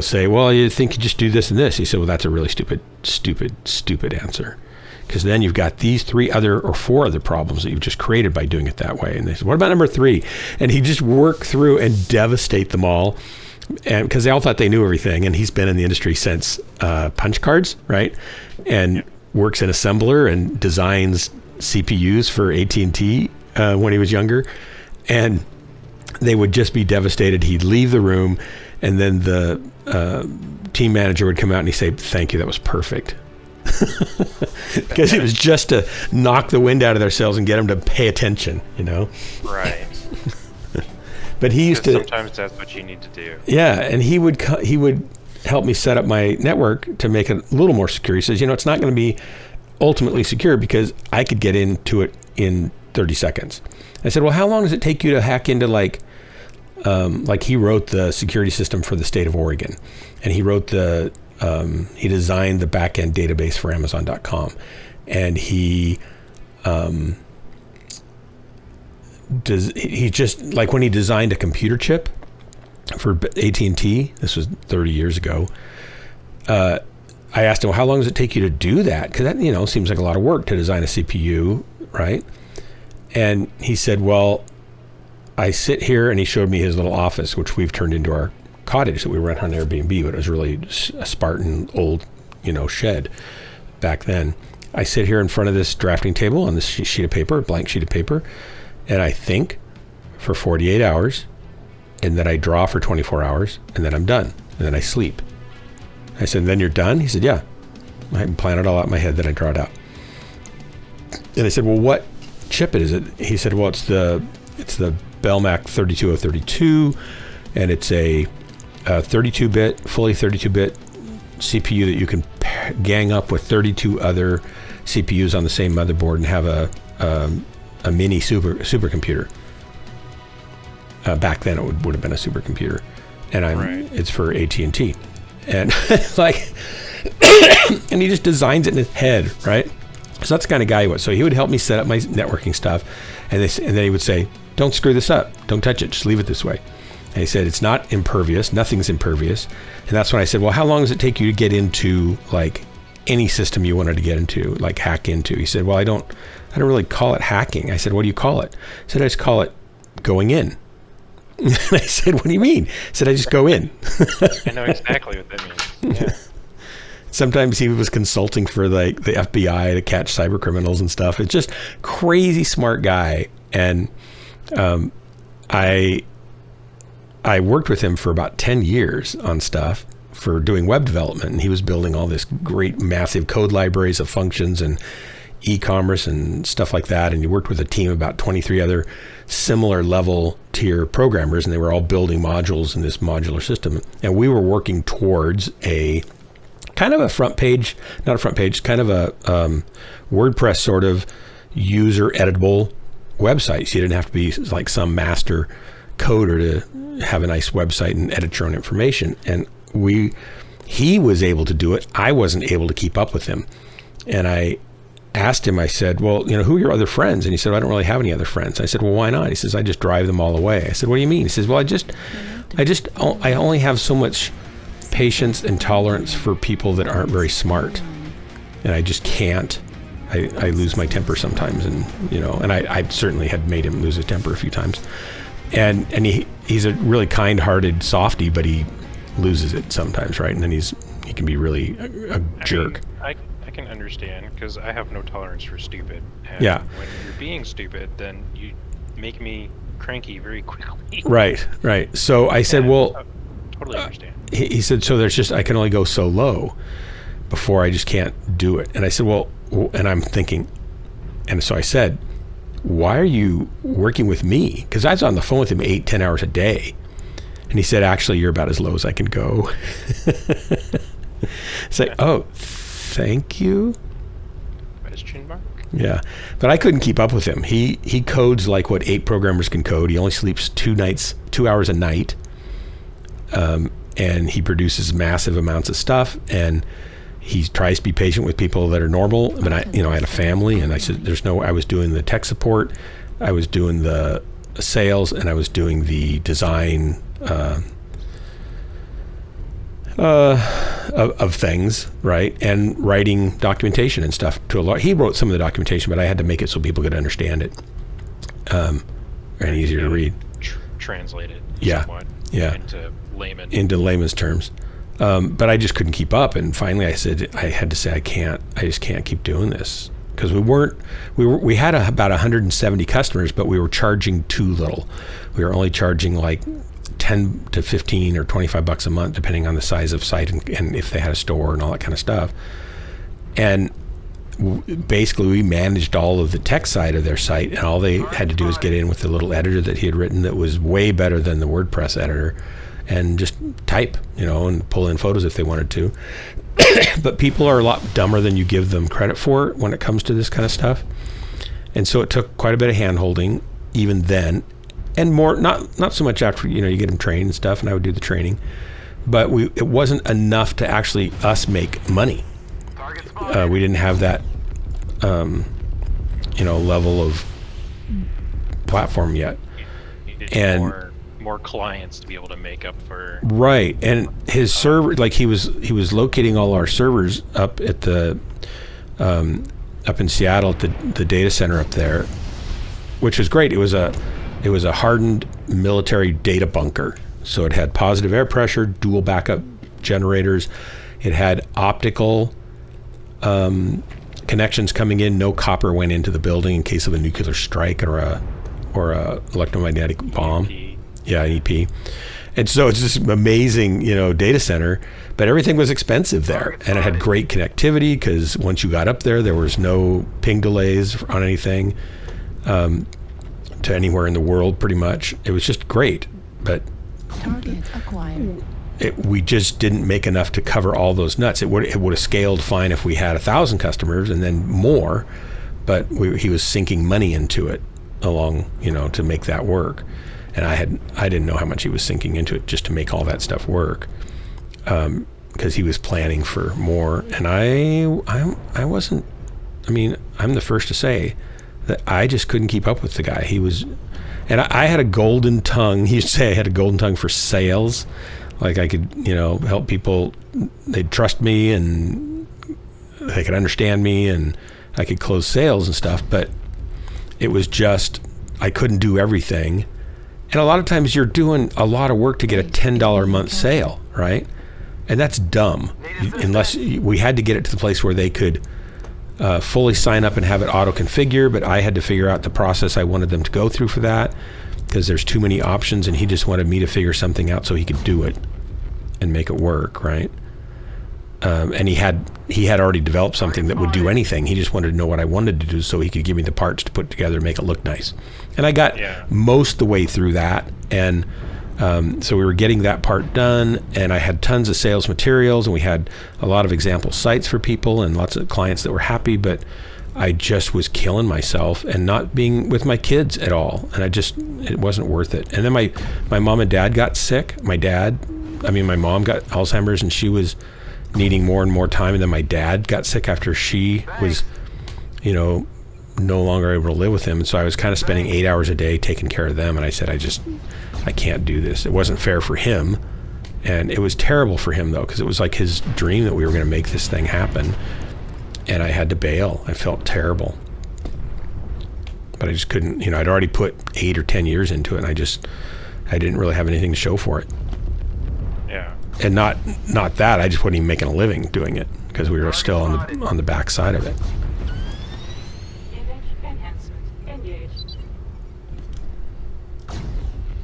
[SPEAKER 2] say, well, you think you just do this and this. He said, well, that's a really stupid answer. Because then you've got these 3 or 4 other problems that you've just created by doing it that way. And they said, what about number 3? And he'd just work through and devastate them all. And because they all thought they knew everything. And he's been in the industry since punch cards, right? And works in assembler and designs CPUs for AT&T when he was younger. And they would just be devastated. He'd leave the room, and then the team manager would come out and he'd say, thank you, that was perfect. Because it was just to knock the wind out of their sails and get them to pay attention,
[SPEAKER 8] Right.
[SPEAKER 2] But he used to.
[SPEAKER 8] Sometimes that's what you need to do.
[SPEAKER 2] Yeah, and he would help me set up my network to make it a little more secure. He says, it's not going to be ultimately secure because I could get into it in 30 seconds. I said, well, how long does it take you to hack into like he wrote the security system for the state of Oregon, and he wrote he designed the back-end database for Amazon.com, and he just like when he designed a computer chip for AT&T, this was 30 years ago, I asked him, well, how long does it take you to do that? Because that, seems like a lot of work to design a CPU, right? And he said, well, I sit here, and he showed me his little office, which we've turned into our cottage that we rent on Airbnb, but it was really a Spartan old, shed back then. I sit here in front of this drafting table on this sheet of paper, a blank sheet of paper, and I think for 48 hours, and then I draw for 24 hours, and then I'm done, and then I sleep. I said, then you're done? He said, yeah. I plan it all out in my head, then I draw it out. And I said, well, what chip is it? He said, well, it's the Belmac 32032, and it's a 32-bit, fully 32-bit CPU that you can gang up with 32 other CPUs on the same motherboard and have a mini supercomputer. Back then, it would have been a supercomputer, and it's for AT&T, and like, and he just designs it in his head, right? So that's the kind of guy he was. So he would help me set up my networking stuff, and then he would say, "Don't screw this up. Don't touch it. Just leave it this way." And he said, "It's not impervious. Nothing's impervious." And that's when I said, "Well, how long does it take you to get into like any system you wanted to get into, like hack into?" He said, "Well, I don't really call it hacking." I said, "What do you call it?" He said, "I just call it going in." And I said, "What do you mean?" He said, "I just go in."
[SPEAKER 8] I know exactly what that means. Yeah.
[SPEAKER 2] Sometimes he was consulting for like the FBI to catch cyber criminals and stuff. It's just crazy smart guy. And I worked with him for about 10 years on stuff for doing web development. And he was building all this great massive code libraries of functions and e-commerce and stuff like that. And he worked with a team of about 23 other similar level tier programmers, and they were all building modules in this modular system. And we were working towards a kind of a kind of a WordPress sort of user editable website. So you didn't have to be like some master coder to have a nice website and edit your own information. And he was able to do it. I wasn't able to keep up with him. And I asked him, I said, "Well, who are your other friends?" And he said, "I don't really have any other friends." I said, "Well, why not?" He says, "I just drive them all away." I said, "What do you mean?" He says, "Well, I only have so much patience and tolerance for people that aren't very smart, and I just can't. I lose my temper sometimes, and and I certainly had made him lose his temper a few times, and he's a really kind-hearted softy, but he loses it sometimes, right? And then he can be really a jerk.
[SPEAKER 8] I can understand, because I have no tolerance for stupid. And
[SPEAKER 2] yeah.
[SPEAKER 8] When you're being stupid, then you make me cranky very quickly.
[SPEAKER 2] Right. So I said, "Well,
[SPEAKER 8] I totally understand."
[SPEAKER 2] He said, "So I can only go so low before I just can't do it." And I said, "Well," and I'm thinking, and so I said, "Why are you working with me?" Because I was on the phone with him 8-10 hours a day. And he said, actually, you're about as low as I can go. It's like, oh, thank you.
[SPEAKER 8] Question mark?
[SPEAKER 2] Yeah, but I couldn't keep up with him. He codes like what 8 programmers can code. He only sleeps 2 hours a night, and he produces massive amounts of stuff. And he tries to be patient with people that are normal. But I had a family, and I said, I was doing the tech support, I was doing the sales, and I was doing the design of things, right? And writing documentation and stuff to a lot. He wrote some of the documentation, but I had to make it so people could understand it, and easier to read.
[SPEAKER 8] Translate it somewhat into layman's
[SPEAKER 2] terms. But I just couldn't keep up, and finally I had to say I just can't keep doing this, because we had about 170 customers, but we were charging too little. We were only charging like 10 to 15 or $25 a month, depending on the size of site and if they had a store and all that kind of stuff. And basically we managed all of the tech side of their site, and all they had to do is get in with the little editor that he had written that was way better than the WordPress editor, and just type, and pull in photos if they wanted to. But people are a lot dumber than you give them credit for when it comes to this kind of stuff. And so it took quite a bit of hand-holding even then, and more, not so much after, you get them trained and stuff, and I would do the training, but it wasn't enough to actually us make money. We didn't have that, level of platform yet. And
[SPEAKER 8] more clients to be able to make up for.
[SPEAKER 2] Right. And his server, like he was locating all our servers up at the, up in Seattle at the data center up there, which was great. It was a hardened military data bunker. So it had positive air pressure, dual backup generators. It had optical connections coming in. No copper went into the building in case of a nuclear strike or a electromagnetic bomb.
[SPEAKER 8] EP.
[SPEAKER 2] Yeah, an EP. And so it's this amazing, data center, but everything was expensive there, and it had great connectivity because once you got up there was no ping delays on anything. To anywhere in the world, pretty much. It was just great, but
[SPEAKER 4] Target acquired.
[SPEAKER 2] we just didn't make enough to cover all those nuts. It would have scaled fine if we had 1,000 customers and then more, but he was sinking money into it along, to make that work. And I didn't know how much he was sinking into it just to make all that stuff work, because he was planning for more. And I wasn't. I mean, I'm the first to say that I just couldn't keep up with the guy. He was, and I had a golden tongue. He used to say I had a golden tongue for sales. Like I could, help people. They'd trust me and they could understand me, and I could close sales and stuff. But it was just, I couldn't do everything. And a lot of times you're doing a lot of work to get a $10 a month sale, right? And that's dumb. Unless we had to get it to the place where they could fully sign up and have it auto-configure, but I had to figure out the process I wanted them to go through for that, because there's too many options, and he just wanted me to figure something out so he could do it and make it work, right? And he had already developed something that would do anything. He just wanted to know what I wanted to do so he could give me the parts to put together and make it look nice. And I got most the way through that, and so we were getting that part done, and I had tons of sales materials, and we had a lot of example sites for people and lots of clients that were happy, but I just was killing myself and not being with my kids at all, and it wasn't worth it. And then my mom and dad got sick. My mom got Alzheimer's, and she was needing more and more time, and then my dad got sick after she was, no longer able to live with him, and so I was kind of spending 8 hours a day taking care of them, and I said, I can't do this. It wasn't fair for him, and it was terrible for him, though, because it was like his dream that we were going to make this thing happen, and I had to bail. I felt terrible, but I just couldn't, I'd already put 8 or 10 years into it, and I didn't really have anything to show for it.
[SPEAKER 8] Yeah.
[SPEAKER 2] And not that, I just wasn't even making a living doing it, because we were still on the back side of it.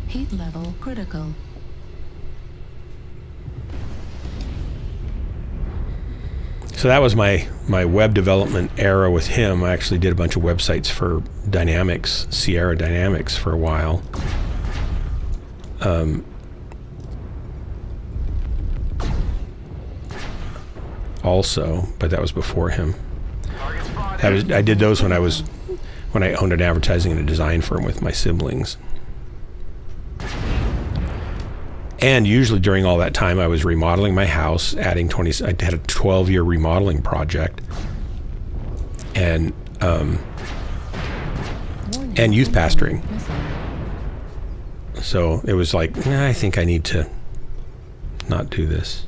[SPEAKER 4] Heat level critical.
[SPEAKER 2] So that was my web development era with him. I actually did a bunch of websites for Dynamics, Sierra Dynamics, for a while. also, but that was before him. I did those when I owned an advertising and a design firm with my siblings. And usually during all that time, I was remodeling my house, adding 20. I had a 12-year remodeling project, and youth pastoring. So it was like, I think I need to not do this.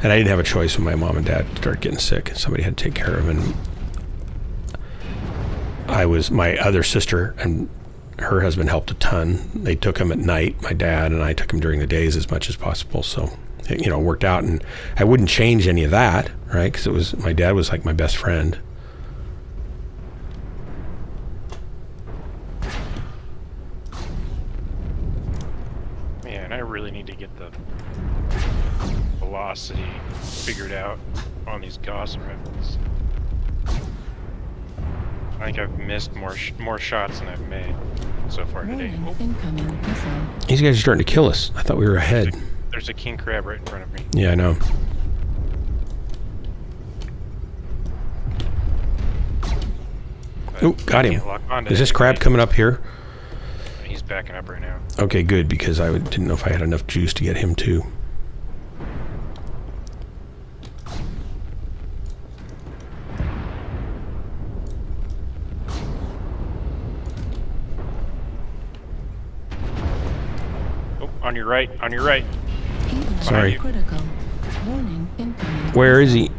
[SPEAKER 2] And I didn't have a choice when my mom and dad started getting sick. Somebody had to take care of them. And my other sister and her husband helped a ton. They took him at night, my dad, and I took him during the days as much as possible. So, it, worked out. And I wouldn't change any of that, right? Because my dad was like my best friend.
[SPEAKER 8] Man, I really need to get the velocity figured out on these Gauss rifles. I think I've missed more shots than I've made so far today. Oh.
[SPEAKER 2] These guys are starting to kill us. I thought we were ahead.
[SPEAKER 8] There's a king crab right in front of me.
[SPEAKER 2] Yeah, I know. Oh, got him. Is this crab coming up here?
[SPEAKER 8] He's backing up right now.
[SPEAKER 2] Okay, good, because I didn't know if I had enough juice to get him too.
[SPEAKER 8] On your right, on your right.
[SPEAKER 2] Sorry.
[SPEAKER 4] Critical. Warning, incoming.
[SPEAKER 2] Where is he?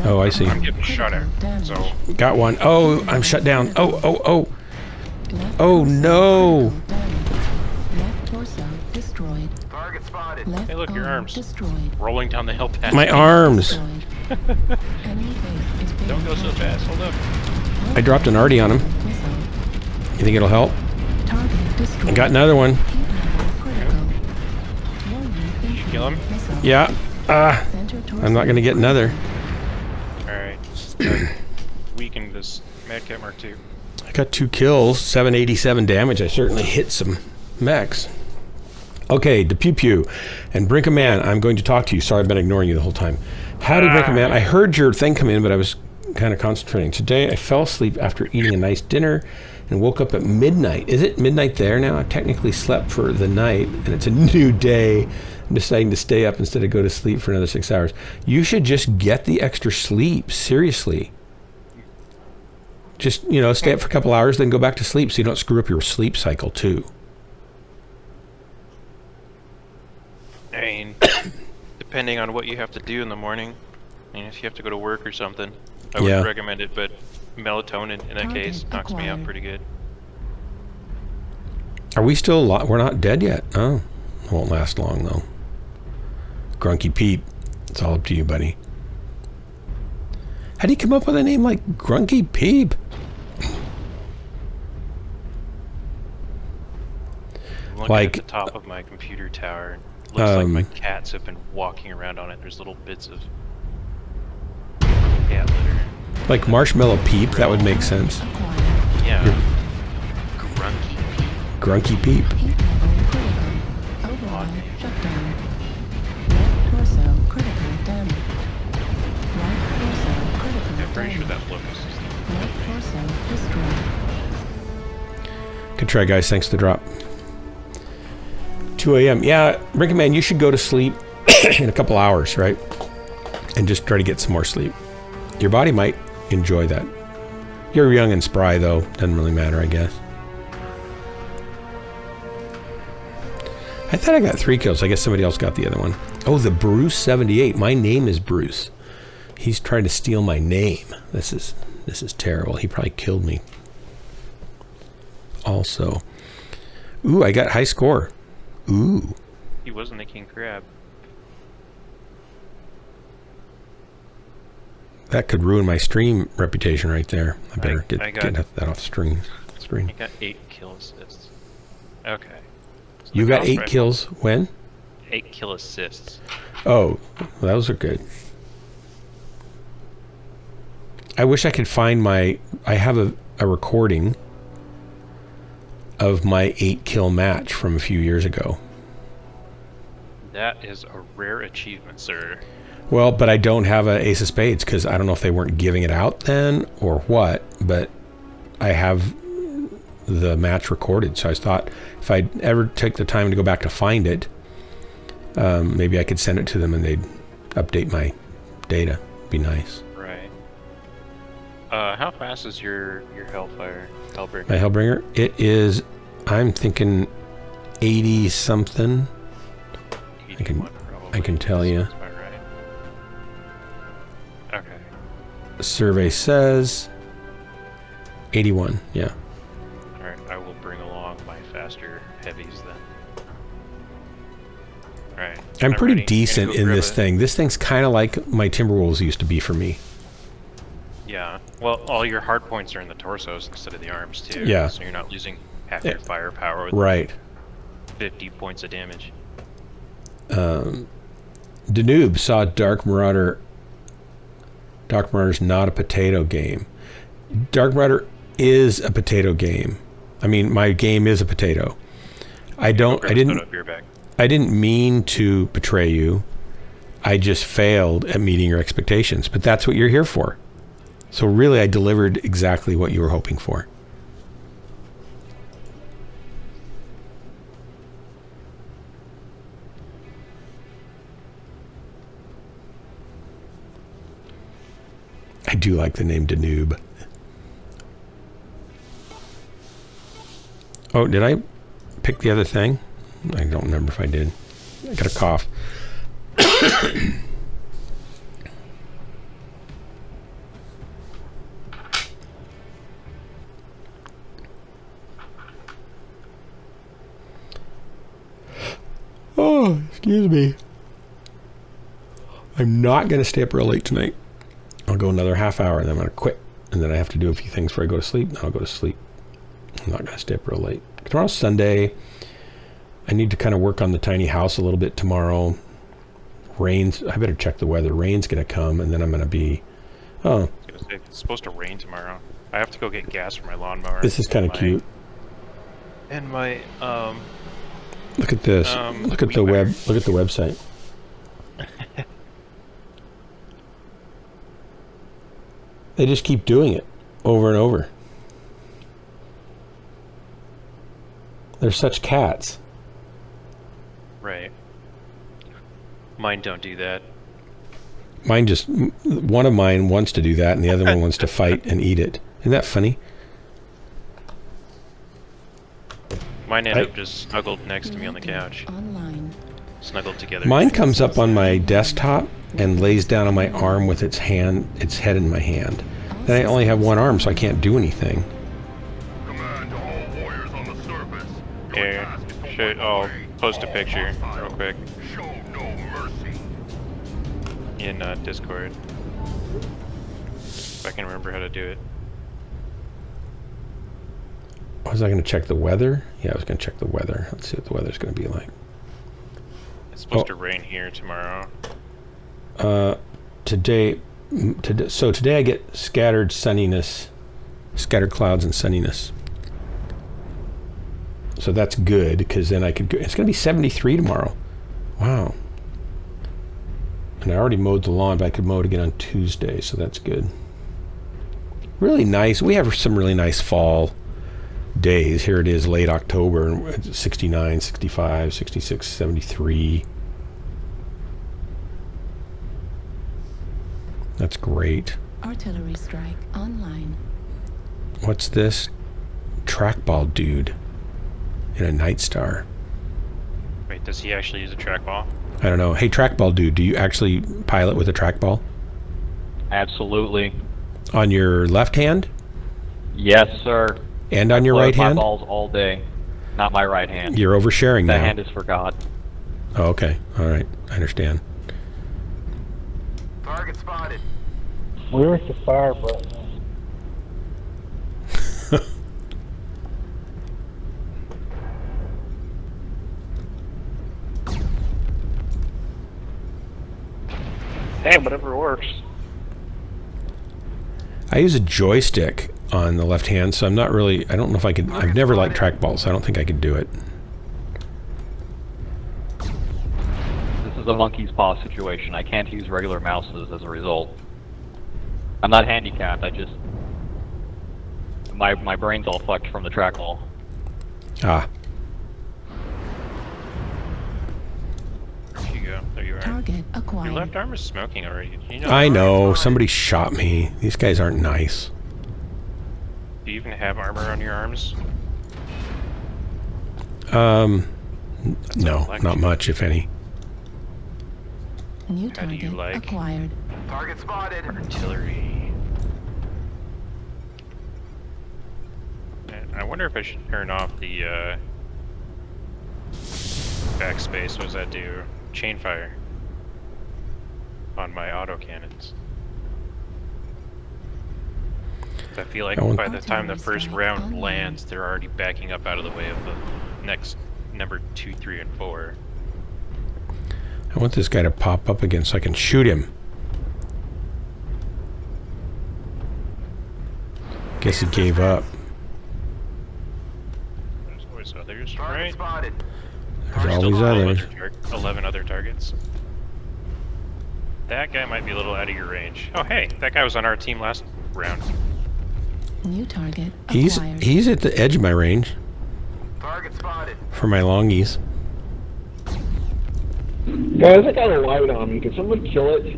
[SPEAKER 2] Oh, I see.
[SPEAKER 8] I'm getting shot at. So
[SPEAKER 2] Got one. Oh, I'm shut down. Oh. Oh, no.
[SPEAKER 4] Left torso destroyed.
[SPEAKER 5] Target spotted.
[SPEAKER 4] Left
[SPEAKER 8] hey, look, your
[SPEAKER 4] arm
[SPEAKER 8] arms
[SPEAKER 4] destroyed.
[SPEAKER 8] rolling down the hill path.
[SPEAKER 2] My arms.
[SPEAKER 4] Destroyed. Enemy base is being
[SPEAKER 8] Don't go so fast. Hold up.
[SPEAKER 2] I dropped an arty on him.
[SPEAKER 4] Missile.
[SPEAKER 2] You think it'll help?
[SPEAKER 4] Target destroyed.
[SPEAKER 2] I got another one.
[SPEAKER 4] Heat level critical. Warning,
[SPEAKER 8] Did you kill him?
[SPEAKER 4] missile.
[SPEAKER 2] Yeah.
[SPEAKER 4] Center torso
[SPEAKER 2] I'm not going to get another.
[SPEAKER 8] Alright. Weakened this Madcat Mark II.
[SPEAKER 2] I got 2 kills, 787 damage. I certainly hit some mechs. Okay, Pew Pew and Brink of Man, I'm going to talk to you. Sorry, I've been ignoring you the whole time. Howdy, Brink of Man. I heard your thing come in, but I was kind of concentrating. Today, I fell asleep after eating a nice dinner and woke up at midnight. Is it midnight there now? I technically slept for the night, and it's a new day. I'm deciding to stay up instead of go to sleep for another 6 hours. You should just get the extra sleep. Seriously. Just, stay up for a couple hours, then go back to sleep so you don't screw up your sleep cycle, too.
[SPEAKER 8] I mean, depending on what you have to do in the morning, if you have to go to work or something, I wouldn't recommend it, but melatonin in that case knocks me out pretty good.
[SPEAKER 2] Are we still alive? We're not dead yet. Oh, it won't last long, though. Grunky Pete, it's all up to you, buddy. How do you come up with a name like Grunky Peep?
[SPEAKER 8] I'm looking at the top of my computer tower. It looks like my cats have been walking around on it. There's little bits of cat litter.
[SPEAKER 2] Like Marshmallow Peep, that would make sense.
[SPEAKER 8] Yeah. Grunky Peep.
[SPEAKER 2] Grunky Peep.
[SPEAKER 4] Heat level critical. Overall shutdown. Left torso critical damage. Right torso critical
[SPEAKER 8] I'm pretty sure
[SPEAKER 4] damage.
[SPEAKER 8] that locust is the
[SPEAKER 4] Left torso destroyed.
[SPEAKER 2] Good try, guys. Thanks for the drop. 2 a.m. Yeah, Brink of Man, you should go to sleep in a couple hours, right? And just try to get some more sleep. Your body might enjoy that. You're young and spry, though. Doesn't really matter, I guess. I thought I got 3 kills. I guess somebody else got the other one. Oh, the Bruce 78. My name is Bruce. He's trying to steal my name. This is terrible. He probably killed me. Also. Ooh, I got high score. Ooh.
[SPEAKER 8] He wasn't a king crab.
[SPEAKER 2] That could ruin my stream reputation right there. I better get that off screen.
[SPEAKER 8] I got 8 kill assists. Okay. So
[SPEAKER 2] You got 8 kills when?
[SPEAKER 8] 8 kill assists.
[SPEAKER 2] Oh, well, those are good. I wish I could find I have a recording of my 8 kill match from a few years ago.
[SPEAKER 8] That is a rare achievement, sir.
[SPEAKER 2] Well, but I don't have an ace of spades because I don't know if they weren't giving it out then or what, but I have the match recorded. So I thought if I ever take the time to go back to find it, maybe I could send it to them and they'd update my data. Be nice.
[SPEAKER 8] Right. How fast is your Hellbringer?
[SPEAKER 2] My Hellbringer? It is, I'm thinking 80 something. I can tell you.
[SPEAKER 8] That's about right. Okay.
[SPEAKER 2] The survey says 81, yeah.
[SPEAKER 8] Alright, I will bring along my faster heavies then. Alright.
[SPEAKER 2] I'm pretty
[SPEAKER 8] ready.
[SPEAKER 2] decent
[SPEAKER 8] Go
[SPEAKER 2] in
[SPEAKER 8] grab
[SPEAKER 2] this thing. This thing's kind of like my Timberwolves used to be for me.
[SPEAKER 8] Yeah. Well, all your hard points are in the torsos instead of the arms too.
[SPEAKER 2] Yeah.
[SPEAKER 8] So you're not losing half your firepower with
[SPEAKER 2] Right.
[SPEAKER 8] 50 points of damage.
[SPEAKER 2] Danube saw Dark Marauder. Dark Marauder's not a potato game. Dark Marauder is a potato game. I mean, my game is a potato. I didn't mean to betray you. I just failed at meeting your expectations. But that's what you're here for. So really, I delivered exactly what you were hoping for. I do like the name Danube. Oh, did I pick the other thing? I don't remember if I did. I got a cough. Oh, excuse me. I'm not going to stay up real late tonight. I'll go another half hour and then I'm going to quit. And then I have to do a few things before I go to sleep. Then I'll go to sleep. I'm not going to stay up real late. Tomorrow's Sunday. I need to kind of work on the tiny house a little bit tomorrow. Rain's, I better check the weather. Rain's going to come and then I'm going to be,
[SPEAKER 8] It's supposed to rain tomorrow. I have to go get gas for my lawnmower.
[SPEAKER 2] This is kind of cute.
[SPEAKER 8] And my,
[SPEAKER 2] Look at this. Look at the web. Look at the website. They just keep doing it over and over. They're such cats.
[SPEAKER 8] Right. Mine don't do that.
[SPEAKER 2] Mine just, one of mine wants to do that and the other one wants to fight and eat it. Isn't that funny?
[SPEAKER 8] Mine end up just snuggled next to me on the couch.
[SPEAKER 4] Online.
[SPEAKER 8] Snuggled together.
[SPEAKER 2] Mine comes up on my desktop and lays down on my arm with its head in my hand. Then I only have one arm, so I can't do anything.
[SPEAKER 5] Command to all warriors on the surface. Your
[SPEAKER 8] Here,
[SPEAKER 5] task is to
[SPEAKER 8] I'll
[SPEAKER 5] wipe away
[SPEAKER 8] post a
[SPEAKER 5] all
[SPEAKER 8] picture
[SPEAKER 5] hostile.
[SPEAKER 8] real quick
[SPEAKER 5] Show no mercy.
[SPEAKER 8] in Discord. If I can remember how to do it.
[SPEAKER 2] Was I going to check the weather? Yeah, I was going to check the weather. Let's see what the weather's going to be like.
[SPEAKER 8] It's supposed to rain here tomorrow.
[SPEAKER 2] Today I get scattered clouds and sunniness. So that's good because then I could go. It's going to be 73 tomorrow. Wow. And I already mowed the lawn, but I could mow it again on Tuesday, so that's good. Really nice. We have some really nice fall days. Here it is late October, 69, 65, 66, 73. That's great.
[SPEAKER 4] Artillery strike online.
[SPEAKER 2] What's this? Trackball dude in a Night Star.
[SPEAKER 8] Wait, does he actually use a trackball?
[SPEAKER 2] I don't know. Hey, trackball dude, do you actually pilot with a trackball?
[SPEAKER 11] Absolutely.
[SPEAKER 2] On your left hand?
[SPEAKER 11] Yes, sir.
[SPEAKER 2] And on your right
[SPEAKER 11] my
[SPEAKER 2] hand?
[SPEAKER 11] balls all day. Not my right hand.
[SPEAKER 2] You're oversharing
[SPEAKER 11] That
[SPEAKER 2] now.
[SPEAKER 11] hand is for God.
[SPEAKER 2] Oh, okay. All right. I understand.
[SPEAKER 5] Target spotted.
[SPEAKER 9] Where's the fire button?
[SPEAKER 3] Hey, whatever works.
[SPEAKER 2] I use a joystick on the left hand, so I'm not really, I don't know if I could, I've never liked trackballs, so I don't think I could do it.
[SPEAKER 11] This is the monkey's paw situation. I can't use regular mouses as a result. I'm not handicapped, I just... My brain's all fucked from the trackball.
[SPEAKER 2] Ah.
[SPEAKER 8] There you go. There you are.
[SPEAKER 4] Target acquired.
[SPEAKER 8] Your left arm is smoking already. You know,
[SPEAKER 2] I know. Somebody shot me. These guys aren't nice.
[SPEAKER 8] do you even have armor on your arms?
[SPEAKER 2] No,
[SPEAKER 8] not
[SPEAKER 2] not much, if any.
[SPEAKER 4] New
[SPEAKER 8] How do you
[SPEAKER 4] target
[SPEAKER 8] like-
[SPEAKER 4] acquired.
[SPEAKER 5] Target spotted.
[SPEAKER 8] Artillery. I wonder if I should turn off the backspace. What does that do? Chain fire on my autocannons. I feel like by the time the first round lands, they're already backing up out of the way of the next number 2, 3, and 4.
[SPEAKER 2] I want this guy to pop up again so I can shoot him. Guess he gave up.
[SPEAKER 8] There's always others, right?
[SPEAKER 5] Spotted.
[SPEAKER 2] There's always others.
[SPEAKER 8] 11 other targets. That guy might be a little out of your range. Oh, hey, that guy was on our team last round.
[SPEAKER 4] New target acquired.
[SPEAKER 2] He's at the edge of my range
[SPEAKER 5] Target spotted.
[SPEAKER 2] for my longies.
[SPEAKER 9] Guys, I got a light on me. Can someone kill it?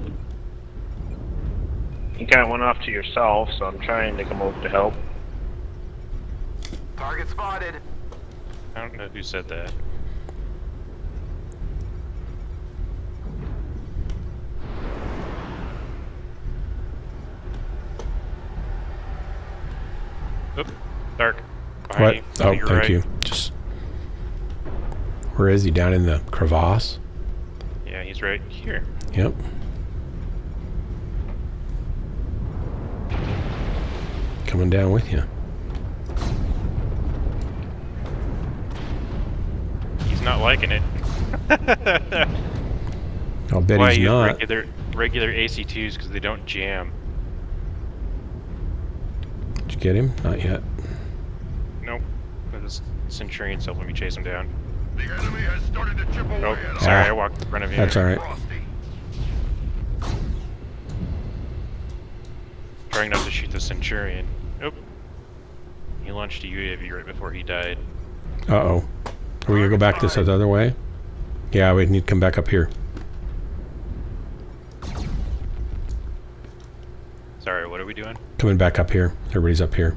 [SPEAKER 3] You kind of went off to yourself, so I'm trying to come over to help.
[SPEAKER 5] Target spotted.
[SPEAKER 8] I don't know who said that. Oop, dark. Behind
[SPEAKER 2] What?
[SPEAKER 8] you.
[SPEAKER 2] Oh,
[SPEAKER 8] Your
[SPEAKER 2] thank
[SPEAKER 8] right.
[SPEAKER 2] you. Just where is he? Down in the crevasse?
[SPEAKER 8] Yeah, he's right here.
[SPEAKER 2] Yep. Coming down with you.
[SPEAKER 8] He's not liking it.
[SPEAKER 2] I'll bet
[SPEAKER 8] Why
[SPEAKER 2] he's
[SPEAKER 8] use
[SPEAKER 2] not.
[SPEAKER 8] regular AC2s because they don't jam.
[SPEAKER 2] Did you get him? Not yet.
[SPEAKER 8] Nope. But this Centurion's helping me chase him down.
[SPEAKER 5] The enemy has started to chip away
[SPEAKER 8] Oh,
[SPEAKER 5] at
[SPEAKER 8] sorry,
[SPEAKER 2] Ah.
[SPEAKER 8] I walked in front of you.
[SPEAKER 2] That's all right.
[SPEAKER 5] Frosty.
[SPEAKER 8] Trying not to shoot the Centurion. Nope. He launched a UAV right before he died.
[SPEAKER 2] Uh-oh. Are we gonna go back this other way? Yeah, we need to come back up here.
[SPEAKER 8] Sorry, what are we doing?
[SPEAKER 2] Coming back up here. Everybody's up here.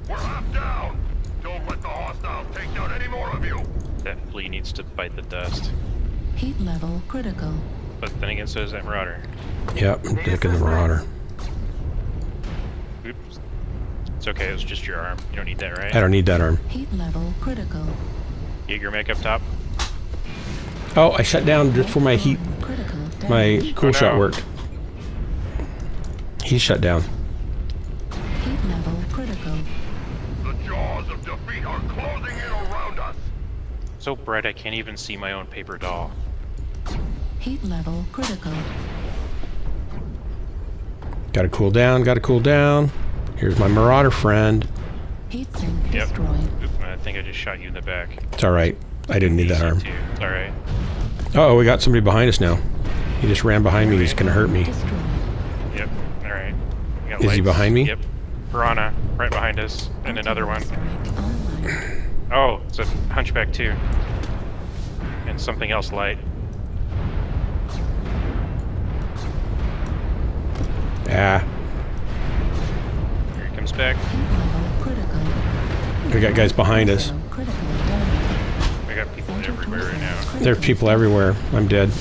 [SPEAKER 5] We're half down. Don't let the hostiles take down any more of you.
[SPEAKER 8] That flea needs to bite the dust.
[SPEAKER 4] Heat level critical.
[SPEAKER 8] But then again, so is that Marauder.
[SPEAKER 2] Yep, I'm taking the Marauder.
[SPEAKER 8] Oops. It's okay, it was just your arm. You don't need that, right?
[SPEAKER 2] I don't need that arm.
[SPEAKER 4] Heat level critical.
[SPEAKER 8] Get your make up top.
[SPEAKER 2] Oh, I shut down just before my heat,
[SPEAKER 4] Critical
[SPEAKER 2] my
[SPEAKER 4] damage.
[SPEAKER 2] cool
[SPEAKER 8] Oh,
[SPEAKER 2] shot
[SPEAKER 8] no.
[SPEAKER 2] worked. He shut down.
[SPEAKER 4] Heat level critical.
[SPEAKER 5] The jaws of defeat are closing in around us.
[SPEAKER 8] So bright I can't even see my own paper doll.
[SPEAKER 4] Heat level critical.
[SPEAKER 2] Gotta cool down, gotta cool down. Here's my Marauder friend.
[SPEAKER 4] Heat sink
[SPEAKER 8] Yep.
[SPEAKER 4] destroyed.
[SPEAKER 8] Oop, I think I just shot you in the back.
[SPEAKER 2] It's alright. I didn't need that arm.
[SPEAKER 8] Too. It's alright.
[SPEAKER 2] Uh-oh, we got somebody behind us now. He just ran behind me. He's gonna hurt me.
[SPEAKER 4] Destroyed.
[SPEAKER 8] Yep, alright. We got
[SPEAKER 2] Is he
[SPEAKER 8] lights.
[SPEAKER 2] behind me?
[SPEAKER 8] Yep. Piranha, right behind us. And another one.
[SPEAKER 4] Strike online.
[SPEAKER 8] Oh, it's a Hunchback too. And something else light.
[SPEAKER 2] Ah,
[SPEAKER 8] Here he comes back.
[SPEAKER 4] Heat level critical.
[SPEAKER 2] we got guys behind us.
[SPEAKER 4] Critical damage.
[SPEAKER 8] We got people everywhere right now.
[SPEAKER 2] There are people everywhere. I'm dead.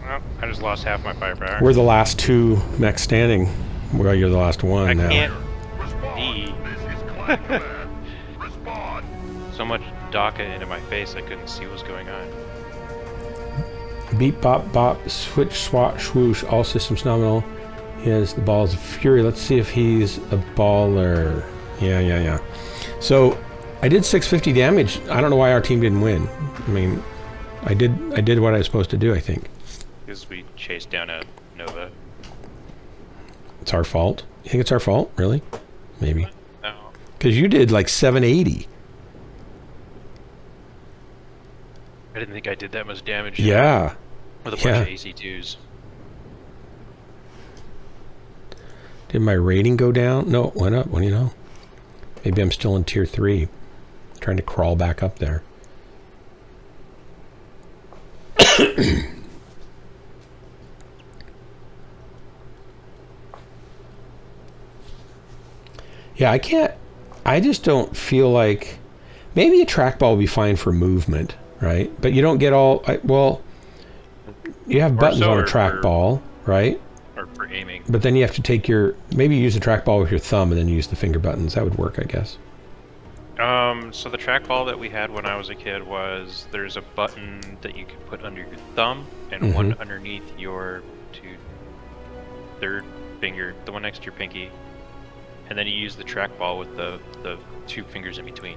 [SPEAKER 8] Well, I just lost half my firepower.
[SPEAKER 2] We're the last two mechs standing. Well, you're the last one
[SPEAKER 8] I
[SPEAKER 2] now.
[SPEAKER 8] can't
[SPEAKER 5] Respond.
[SPEAKER 8] be.
[SPEAKER 5] This is Clan Command. Respond.
[SPEAKER 8] So much DACA into my face I couldn't see what was going on.
[SPEAKER 2] Beep, bop, bop, switch, swat, swoosh, all systems nominal. He has the balls of fury. Let's see if he's a baller. Yeah. So, I did 650 damage. I don't know why our team didn't win. I mean, I did what I was supposed to do, I think.
[SPEAKER 8] Because we chased down a Nova.
[SPEAKER 2] It's our fault. You think it's our fault? Really? Maybe.
[SPEAKER 8] No.
[SPEAKER 2] Because you did like 780.
[SPEAKER 8] I didn't think I did that much damage.
[SPEAKER 2] Yeah.
[SPEAKER 8] With a bunch of AC2s.
[SPEAKER 2] Did my rating go down? No, it went up. What do you know? Maybe I'm still in tier 3. Trying to crawl back up there. Yeah, I just don't feel like... Maybe a trackball would be fine for movement, right? But you don't get all... well, you have buttons on a trackball, right?
[SPEAKER 8] Or for aiming.
[SPEAKER 2] But then you have to take your... Maybe you use the trackball with your thumb and then use the finger buttons. That would work, I guess.
[SPEAKER 8] So the trackball that we had when I was a kid was there's a button that you can put under your thumb and one underneath your third finger, the one next to your pinky, and then you use the trackball with the 2 fingers in between.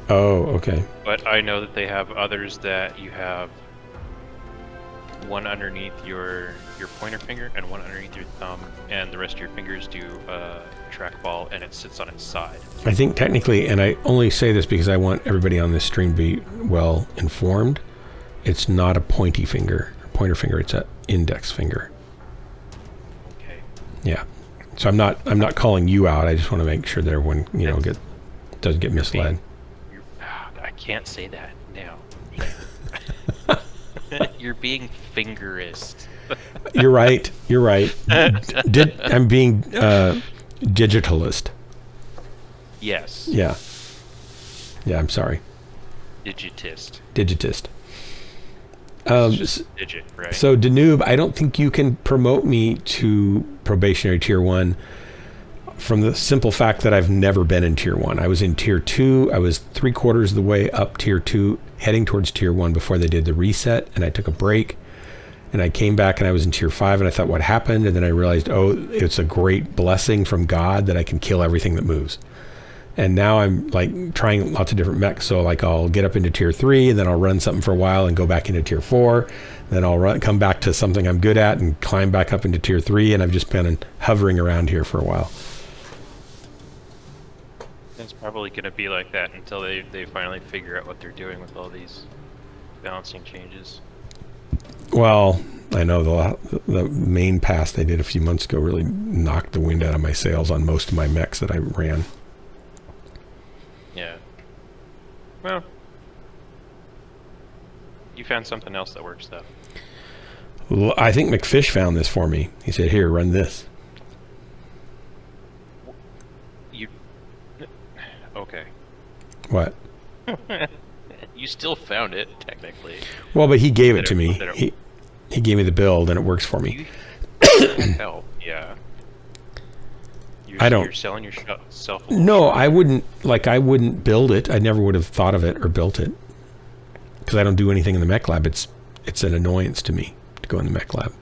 [SPEAKER 2] Oh, okay.
[SPEAKER 8] But I know that they have others that you have one underneath your pointer finger and one underneath your thumb, and the rest of your fingers do trackball, and it sits on its side.
[SPEAKER 2] I think technically, and I only say this because I want everybody on this stream to be well informed, it's not a pointer finger, it's an index finger.
[SPEAKER 8] Okay.
[SPEAKER 2] Yeah. So I'm not calling you out. I just want to make sure that everyone, doesn't get misled.
[SPEAKER 8] I can't say that now. You're being fingerist.
[SPEAKER 2] You're right. I'm being digitalist.
[SPEAKER 8] Yes.
[SPEAKER 2] Yeah. Yeah, I'm sorry.
[SPEAKER 8] Digitist.
[SPEAKER 2] Digit,
[SPEAKER 8] right?
[SPEAKER 2] So Danube, I don't think you can promote me to probationary tier 1 from the simple fact that I've never been in tier 1. I was in tier 2. I was 3/4 of the way up tier 2, heading towards tier 1 before they did the reset, and I took a break. And I came back and I was in tier 5, and I thought, what happened? And then I realized, it's a great blessing from God that I can kill everything that moves. And now I'm like trying lots of different mechs. So like I'll get up into tier 3, and then I'll run something for a while and go back into tier 4. Then I'll come back to something I'm good at and climb back up into tier 3. And I've just been hovering around here for a while.
[SPEAKER 8] It's probably going to be like that until they finally figure out what they're doing with all these balancing changes.
[SPEAKER 2] Well, I know the main pass they did a few months ago really knocked the wind out of my sails on most of my mechs that I ran.
[SPEAKER 8] Yeah. Well, you found something else that works, though.
[SPEAKER 2] I think McFish found this for me. He said, here, run this.
[SPEAKER 8] Okay.
[SPEAKER 2] What?
[SPEAKER 8] You still found it, technically.
[SPEAKER 2] Well, but he gave it to me. He gave me the build, and it works for me.
[SPEAKER 8] Hell, yeah.
[SPEAKER 2] You're
[SPEAKER 8] selling yourself.
[SPEAKER 2] No, I wouldn't build it. I never would have thought of it or built it. Because I don't do anything in the mech lab. It's an annoyance to me to go in the mech lab.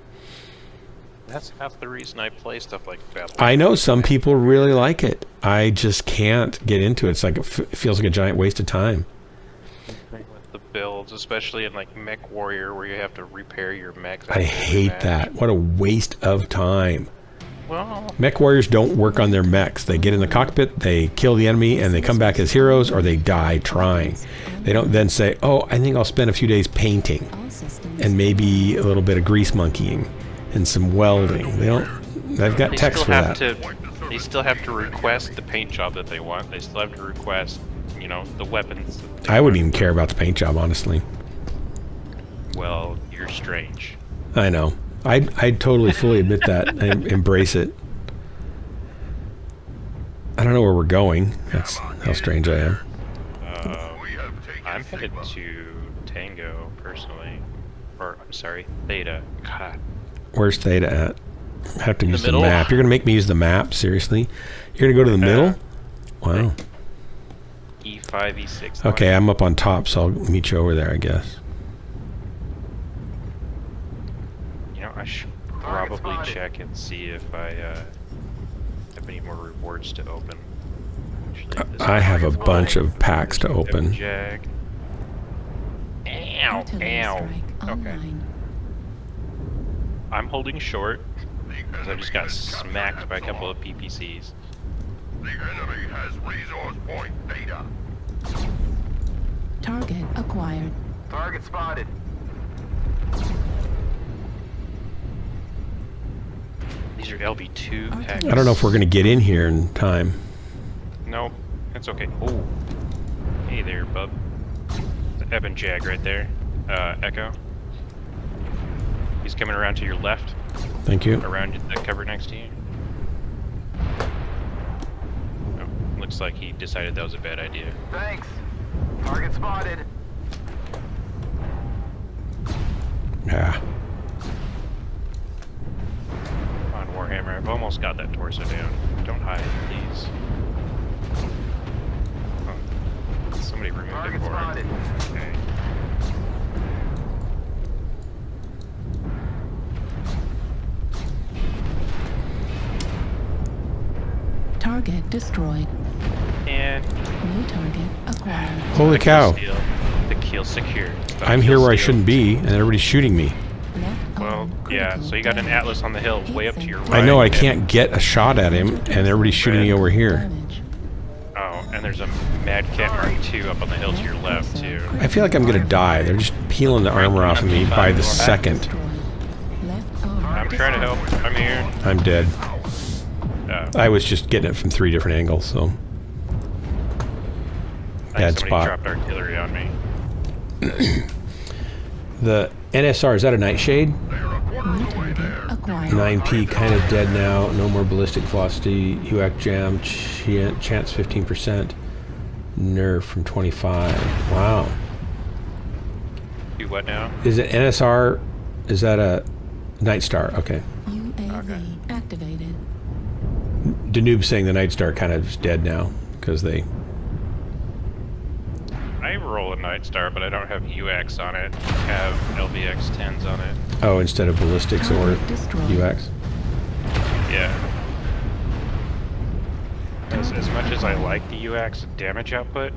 [SPEAKER 8] That's half the reason I play stuff like Battle.
[SPEAKER 2] I know some people really like it. I just can't get into it. It's like it feels like a giant waste of time.
[SPEAKER 8] With the builds, especially in like Mechwarrior, where you have to repair your mechs.
[SPEAKER 2] I hate that. What a waste of time.
[SPEAKER 8] Well,
[SPEAKER 2] Mechwarriors don't work on their mechs. They get in the cockpit, they kill the enemy, and they come back as heroes, or they die trying. They don't then say, "Oh, I think I'll spend a few days painting, and maybe a little bit of grease monkeying, and some welding." They don't. They've got text for that.
[SPEAKER 8] They still have to request the paint job that they want. They still have to request, the weapons.
[SPEAKER 2] I wouldn't even care about the paint job, honestly.
[SPEAKER 8] Well, you're strange.
[SPEAKER 2] I know. I totally fully admit that. I embrace it. I don't know where we're going. That's how strange I am.
[SPEAKER 8] I'm headed to Tango, personally. Or, I'm sorry, Theta. God.
[SPEAKER 2] Where's Theta at? I have to use the
[SPEAKER 8] middle.
[SPEAKER 2] map. You're going to make me use the map? Seriously? You're going to go to the middle? Wow.
[SPEAKER 8] E5, E6.
[SPEAKER 2] Okay, I'm up on top, so I'll meet you over there, I guess.
[SPEAKER 8] I should probably check and see if I have any more rewards to open. Actually,
[SPEAKER 2] I have a bunch of packs to open.
[SPEAKER 8] Jag. Ow, ow. Okay. I'm holding short because I just got smacked by a couple of PPCs.
[SPEAKER 5] The enemy has resource point data.
[SPEAKER 4] Target Target acquired.
[SPEAKER 5] Target spotted.
[SPEAKER 8] These are LB2 packs.
[SPEAKER 2] I don't know if we're going to get in here in time.
[SPEAKER 8] No, that's okay. Oh, hey there, bub. The Ebb and Jag right there. Echo. He's coming around to your left.
[SPEAKER 2] Thank you.
[SPEAKER 8] Around the cover next to you. Oh, looks like he decided that was a bad idea.
[SPEAKER 5] Thanks. Target spotted.
[SPEAKER 2] Yeah.
[SPEAKER 8] Come on, Warhammer. I've almost got that torso down. Don't hide, please. Oh, somebody removed it
[SPEAKER 5] Target
[SPEAKER 8] for
[SPEAKER 5] spotted.
[SPEAKER 8] him. Okay.
[SPEAKER 4] Target destroyed.
[SPEAKER 8] And
[SPEAKER 4] New target acquired.
[SPEAKER 2] Holy cow.
[SPEAKER 8] The kill secured. The
[SPEAKER 2] I'm
[SPEAKER 8] kill
[SPEAKER 2] here where I
[SPEAKER 8] sealed.
[SPEAKER 2] shouldn't be, and everybody's shooting me.
[SPEAKER 4] Left
[SPEAKER 8] Well,
[SPEAKER 4] arm
[SPEAKER 8] yeah,
[SPEAKER 4] critical
[SPEAKER 8] so you got an
[SPEAKER 4] damage.
[SPEAKER 8] Atlas on the hill way up to your right.
[SPEAKER 2] I know I
[SPEAKER 8] and-
[SPEAKER 2] can't get a shot at him, and everybody's shooting me over here.
[SPEAKER 4] Damage.
[SPEAKER 8] Oh, and there's a Mad Cat Mark II up on the hill to your left, too.
[SPEAKER 2] I feel like I'm going to die. They're just peeling the armor off of me by the second.
[SPEAKER 4] Destroyed. Left arm
[SPEAKER 8] I'm trying to
[SPEAKER 4] destroyed.
[SPEAKER 8] help. I'm here.
[SPEAKER 2] I'm dead. I was just getting it from 3 different angles, so.
[SPEAKER 8] I
[SPEAKER 2] Bad
[SPEAKER 8] think somebody
[SPEAKER 2] spot.
[SPEAKER 8] dropped artillery on me.
[SPEAKER 2] The NSR, is that a Nightshade?
[SPEAKER 4] New target acquired.
[SPEAKER 2] 9P, kind of dead now. No more ballistic velocity. UAC jam, chance 15%. Nerf from 25. Wow.
[SPEAKER 8] Do what now?
[SPEAKER 2] Is it NSR? Is that a Night Star? Okay.
[SPEAKER 4] UAV activated.
[SPEAKER 2] Danube's saying the Night Star kind of is dead now because they.
[SPEAKER 8] I roll a Night Star, but I don't have UX on it. I have LBX 10s on it.
[SPEAKER 2] Oh, instead of ballistics or
[SPEAKER 4] Target destroyed.
[SPEAKER 2] UX.
[SPEAKER 8] Yeah. As much as I like the UX damage output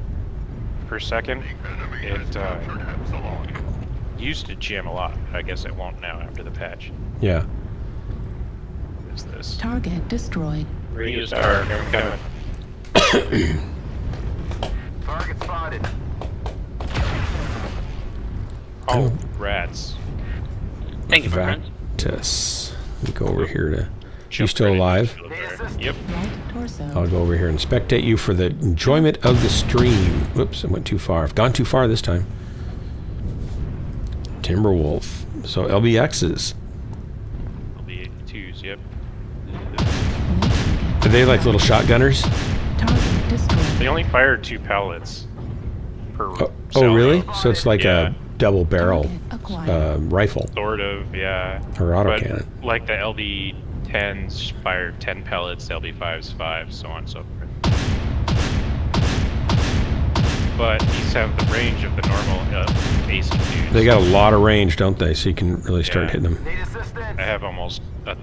[SPEAKER 8] per second, it used to jam a lot. I guess it won't now after the patch.
[SPEAKER 2] Yeah.
[SPEAKER 8] What is this?
[SPEAKER 4] Target destroyed.
[SPEAKER 8] Reused our
[SPEAKER 5] Target spotted.
[SPEAKER 8] Oh, rats.
[SPEAKER 7] Thank you, my friends.
[SPEAKER 2] Vatus. Let me go over here to. You
[SPEAKER 8] Jump
[SPEAKER 2] still
[SPEAKER 8] right into
[SPEAKER 2] alive?
[SPEAKER 8] the field there. Yep.
[SPEAKER 4] Right torso.
[SPEAKER 2] I'll go over here and spectate you for the enjoyment of the stream. Whoops, I went too far. I've gone too far this time. Timberwolf. So LBXs.
[SPEAKER 8] LB2s, yep.
[SPEAKER 2] Are they like little shotgunners?
[SPEAKER 4] Target destroyed.
[SPEAKER 8] They only fire 2 pellets per
[SPEAKER 2] Oh,
[SPEAKER 8] cell.
[SPEAKER 2] really? So it's like
[SPEAKER 8] Yeah.
[SPEAKER 2] a double barrel
[SPEAKER 4] Target acquired.
[SPEAKER 2] rifle
[SPEAKER 8] Sort of, yeah.
[SPEAKER 2] or
[SPEAKER 8] But
[SPEAKER 2] autocannon.
[SPEAKER 8] like the LB10s fire 10 pellets, LB5s 5, so on and so forth. But these have the range of the normal AC2s.
[SPEAKER 2] They got a lot of range, don't they? So you can really start
[SPEAKER 8] Yeah.
[SPEAKER 2] hitting them.
[SPEAKER 5] Need assistance.
[SPEAKER 8] I have almost a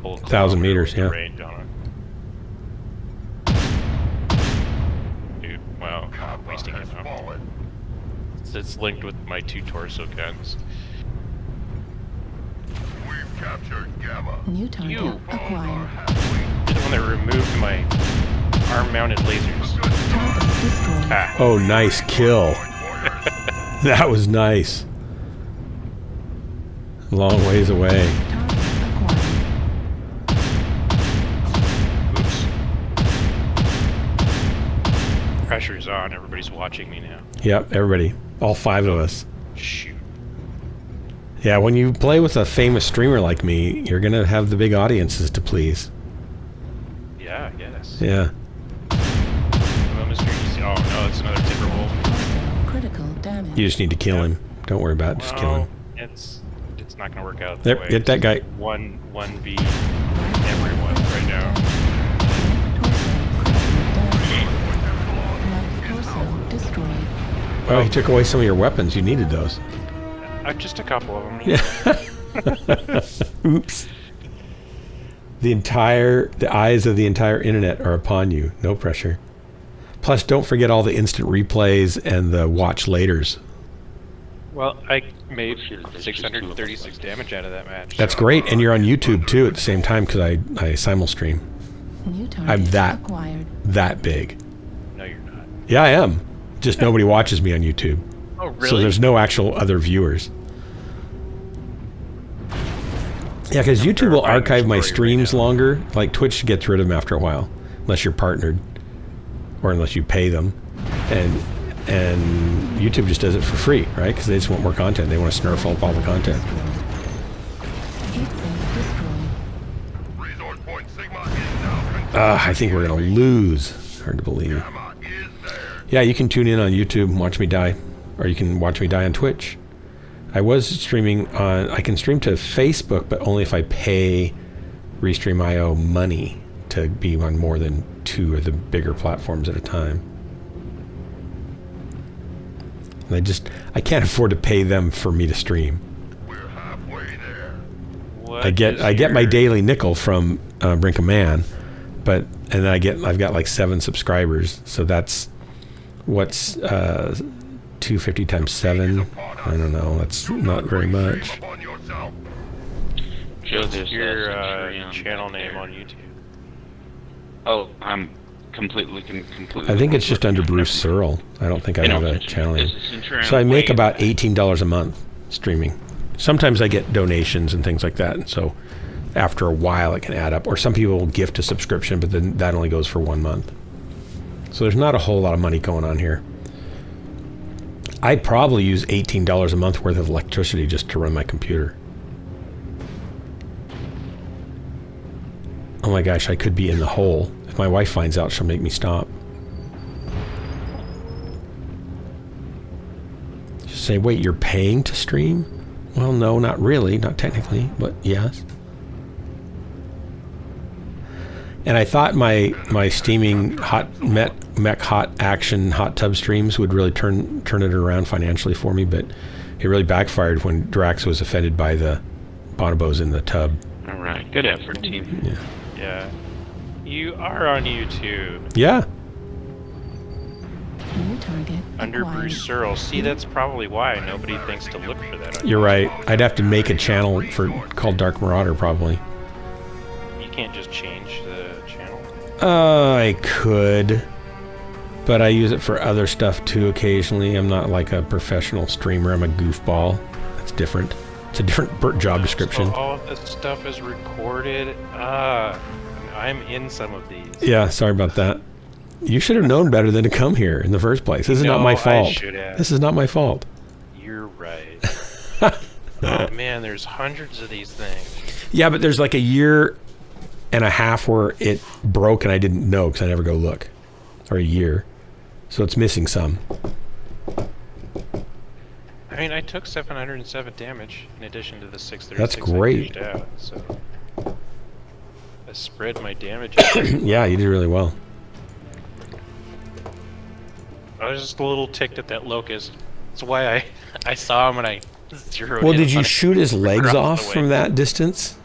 [SPEAKER 8] full
[SPEAKER 2] 1,000 meters,
[SPEAKER 8] kilometer
[SPEAKER 2] yeah.
[SPEAKER 8] range on it. Dude, wow, I'm wasting it now.
[SPEAKER 5] Fallen.
[SPEAKER 8] It's linked with my 2 torso guns.
[SPEAKER 5] We've captured Gamma.
[SPEAKER 4] New target
[SPEAKER 8] You.
[SPEAKER 4] acquired.
[SPEAKER 8] You're the one that removed my arm-mounted lasers.
[SPEAKER 4] Target destroyed.
[SPEAKER 8] Ah,
[SPEAKER 2] Oh, nice kill. That was nice. Long ways away.
[SPEAKER 4] Target acquired.
[SPEAKER 8] oops. Pressure's on. Everybody's watching me now.
[SPEAKER 2] Yep, everybody. All 5 of us.
[SPEAKER 8] Shoot.
[SPEAKER 2] Yeah, when you play with a famous streamer like me, you're going to have the big audiences to please.
[SPEAKER 8] Yeah, I guess.
[SPEAKER 2] Yeah.
[SPEAKER 8] Well, Mr. EC oh no, it's another Timberwolf.
[SPEAKER 4] Critical damage.
[SPEAKER 2] You just need to kill him. Don't worry about it. Just kill him.
[SPEAKER 8] It's not gonna work out.
[SPEAKER 2] There,
[SPEAKER 8] That way.
[SPEAKER 2] get that guy.
[SPEAKER 8] 1v everyone right now.
[SPEAKER 4] Torso destroyed.
[SPEAKER 2] Oh, he took away some of your weapons. You needed those.
[SPEAKER 8] Just a couple of them.
[SPEAKER 2] Yeah. Oops. The eyes of the entire internet are upon you. No pressure. Plus, don't forget all the instant replays and the watch laters.
[SPEAKER 8] Well, I made 636 damage out of that match.
[SPEAKER 2] That's
[SPEAKER 8] so-
[SPEAKER 2] great, and you're on YouTube too at the same time because I simul stream.
[SPEAKER 4] New target
[SPEAKER 2] I'm
[SPEAKER 4] acquired.
[SPEAKER 2] that big.
[SPEAKER 8] No, you're not.
[SPEAKER 2] Yeah, I am. Just nobody watches me on YouTube.
[SPEAKER 7] Oh, really?
[SPEAKER 2] So there's no actual other viewers. Yeah, because YouTube will archive my streams longer. Like Twitch gets rid of them after a while, unless you're partnered, or unless you pay them, and YouTube just does it for free, right? Because they just want more content. They want to snurf up all the content. I think we're gonna lose. Hard to believe. Yeah, you can tune in on YouTube and watch me die, or you can watch me die on Twitch. I was streaming on. I can stream to Facebook, but only if I pay Restream.io money to be on more than 2 of the bigger platforms at a time. And I can't afford to pay them for me to stream.
[SPEAKER 5] We're halfway there.
[SPEAKER 8] What
[SPEAKER 2] I get my daily nickel from Brink of Man, and then I've got like 7 subscribers, so that's what's 250 times 7. I don't know. That's not very much.
[SPEAKER 8] What's your channel name on YouTube?
[SPEAKER 7] Oh, I'm completely.
[SPEAKER 2] I think it's just under Bruce Searle. I don't think I have a channel name. So I make about $18 a month streaming. Sometimes I get donations and things like that, and so after a while it can add up. Or some people will gift a subscription, but then that only goes for 1 month. So there's not a whole lot of money going on here. I probably use $18 a month worth of electricity just to run my computer. Oh my gosh, I could be in the hole. If my wife finds out, she'll make me stop. She'll say, wait, you're paying to stream? Well, no, not really, not technically, but yes. And I thought my steaming mech hot action hot tub streams would really turn it around financially for me, but it really backfired when Drax was offended by the bonobos in the tub.
[SPEAKER 7] All right, good effort, team.
[SPEAKER 2] Yeah.
[SPEAKER 8] Yeah. You are on YouTube.
[SPEAKER 2] Yeah.
[SPEAKER 4] New target.
[SPEAKER 8] Under
[SPEAKER 4] acquired.
[SPEAKER 8] Bruce Searle. See, that's probably why nobody thinks to look for that.
[SPEAKER 2] You're right. I'd have to make a channel called Dark Marauder, probably.
[SPEAKER 8] You can't just change the channel.
[SPEAKER 2] I could, but I use it for other stuff too occasionally. I'm not like a professional streamer. I'm a goofball. That's different. It's a different job description.
[SPEAKER 8] So all of this stuff is recorded. I'm in some of these.
[SPEAKER 2] Yeah, sorry about that. You should have known better than to come here in the first place. This is not my fault.
[SPEAKER 8] I should have.
[SPEAKER 2] This is not my fault.
[SPEAKER 8] You're right. Oh man, there's hundreds of these things.
[SPEAKER 2] Yeah, but there's like a year and a half where it broke and I didn't know because I never go look. Or a year. So it's missing some.
[SPEAKER 8] I mean, I took 707 damage in addition to the 636
[SPEAKER 2] That's great.
[SPEAKER 8] I dished out, so I spread my damage.
[SPEAKER 2] Yeah, you did really well.
[SPEAKER 8] I was just a little ticked at that locust. That's why I saw him and I zeroed in.
[SPEAKER 2] Well, did you
[SPEAKER 8] on
[SPEAKER 2] shoot his legs
[SPEAKER 8] across
[SPEAKER 2] off
[SPEAKER 8] the way.
[SPEAKER 2] from that distance?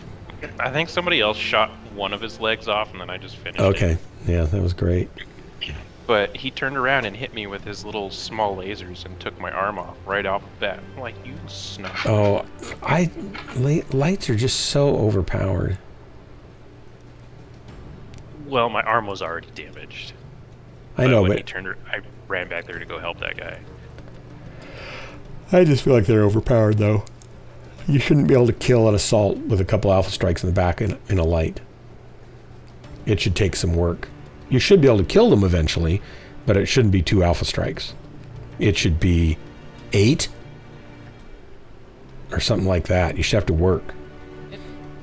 [SPEAKER 8] I think somebody else shot one of his legs off and then I just finished
[SPEAKER 2] Okay.
[SPEAKER 8] it.
[SPEAKER 2] Yeah, that was great.
[SPEAKER 8] But he turned around and hit me with his little small lasers and took my arm off right off the bat. I'm like, you snuck.
[SPEAKER 2] Oh, lights are just so overpowered.
[SPEAKER 8] Well, my arm was already damaged.
[SPEAKER 2] I know,
[SPEAKER 8] when
[SPEAKER 2] but
[SPEAKER 8] he turned, I ran back there to go help that guy.
[SPEAKER 2] I just feel like they're overpowered, though. You shouldn't be able to kill an assault with a couple alpha strikes in the back in a light. It should take some work. You should be able to kill them eventually, but it shouldn't be 2 alpha strikes. It should be 8 or something like that. You should have to work.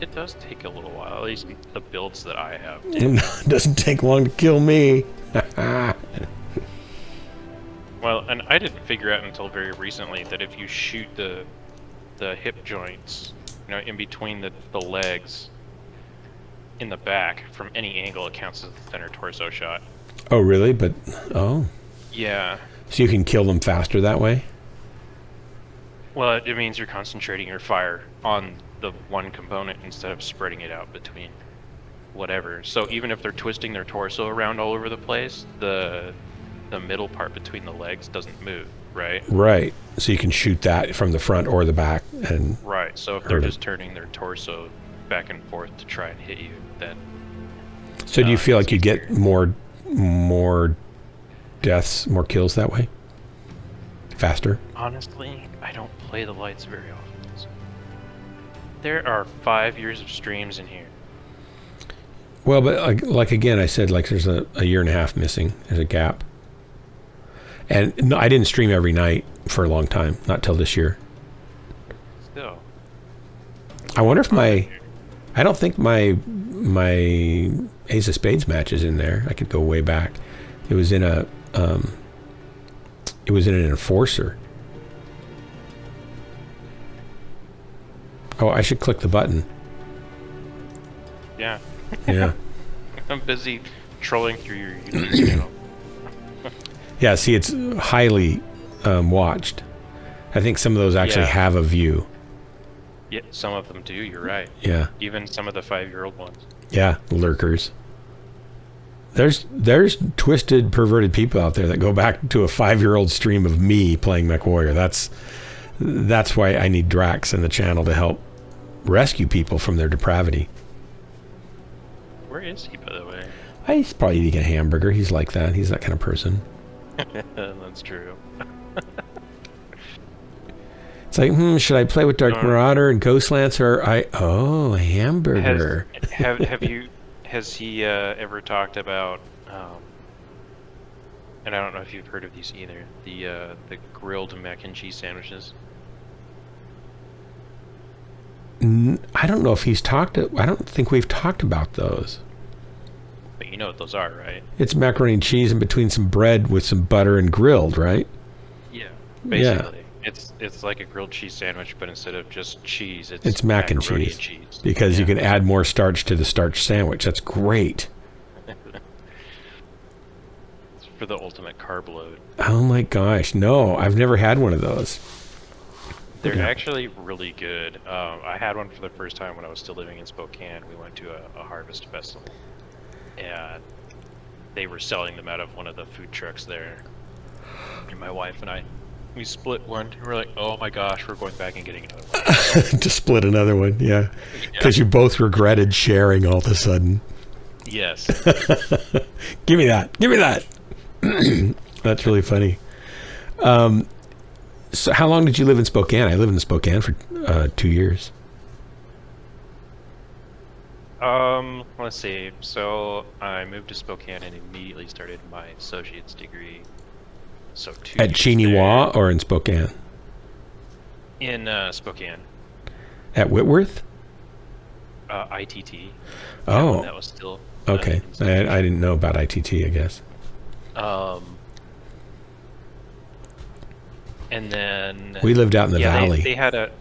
[SPEAKER 8] It does take a little while, at least the builds that I have.
[SPEAKER 2] It doesn't take long to kill me.
[SPEAKER 8] Well, and I didn't figure out until very recently that if you shoot the hip joints, in between the legs, in the back, from any angle, it counts as a thinner torso shot.
[SPEAKER 2] Oh, really?
[SPEAKER 8] Yeah.
[SPEAKER 2] So you can kill them faster that way?
[SPEAKER 8] Well, it means you're concentrating your fire on the one component instead of spreading it out between whatever. So even if they're twisting their torso around all over the place, the middle part between the legs doesn't move, right?
[SPEAKER 2] Right. So you can shoot that from the front or the back.
[SPEAKER 8] Right. So if they're just turning their torso back and forth to try and hit you, then...
[SPEAKER 2] So do you feel like you get more deaths, more kills that way? faster.
[SPEAKER 8] Honestly, I don't play the lights very often. So. There are 5 years of streams in here.
[SPEAKER 2] Well, but like again, I said, like there's a year and a half missing. There's a gap. And no, I didn't stream every night for a long time, not till this year.
[SPEAKER 8] Still.
[SPEAKER 2] I wonder if I don't think my Ace of Spades match is in there. I could go way back. It was in an Enforcer. Oh, I should click the button.
[SPEAKER 8] Yeah.
[SPEAKER 2] Yeah.
[SPEAKER 8] I'm busy trolling through your YouTube channel.
[SPEAKER 2] Yeah, see, it's highly watched. I think some of those actually have a view.
[SPEAKER 8] Yeah, some of them do, you're right.
[SPEAKER 2] Yeah.
[SPEAKER 8] Even some of the 5-year-old ones.
[SPEAKER 2] Yeah, lurkers. There's twisted, perverted people out there that go back to a 5-year-old stream of me playing Mechwarrior. That's why I need Drax in the channel to help rescue people from their depravity.
[SPEAKER 8] Where is he, by the way?
[SPEAKER 2] He's probably eating a hamburger. He's like that. He's that kind of person.
[SPEAKER 8] That's true.
[SPEAKER 2] It's like, should I play with Dark Marauder and Ghost Lancer? A hamburger.
[SPEAKER 8] Has he ever talked about, and I don't know if you've heard of these either, the grilled mac and cheese sandwiches?
[SPEAKER 2] I don't know if he's talked. I don't think we've talked about those.
[SPEAKER 8] But you know what those are, right?
[SPEAKER 2] It's macaroni and cheese in between some bread with some butter and grilled, right?
[SPEAKER 8] Yeah, basically. Yeah. It's like a grilled cheese sandwich, but instead of just cheese, it's
[SPEAKER 2] mac and cheese. Because you can add more starch to the starch sandwich. That's great.
[SPEAKER 8] It's for the ultimate carb load.
[SPEAKER 2] Oh my gosh, no, I've never had one of those.
[SPEAKER 8] They're actually really good. I had one for the first time when I was still living in Spokane. We went to a harvest festival, and they were selling them out of one of the food trucks there. And my wife and I, we split one. We're like, oh my gosh, we're going back and getting another one.
[SPEAKER 2] To split another one, yeah. Because you both regretted sharing all of a sudden.
[SPEAKER 8] Yes.
[SPEAKER 2] Give me that. Give me that. That's really funny. So how long did you live in Spokane? I lived in Spokane for 2 years.
[SPEAKER 8] Let's see. So I moved to Spokane and immediately started my associate's degree. So 2
[SPEAKER 2] At
[SPEAKER 8] years
[SPEAKER 2] Chiniwa
[SPEAKER 8] there.
[SPEAKER 2] or in Spokane?
[SPEAKER 8] In Spokane.
[SPEAKER 2] At Whitworth?
[SPEAKER 8] ITT.
[SPEAKER 2] Oh.
[SPEAKER 8] That was still.
[SPEAKER 2] Okay. I didn't know about ITT, I guess.
[SPEAKER 8] And then
[SPEAKER 2] we lived out in the valley.
[SPEAKER 8] They had a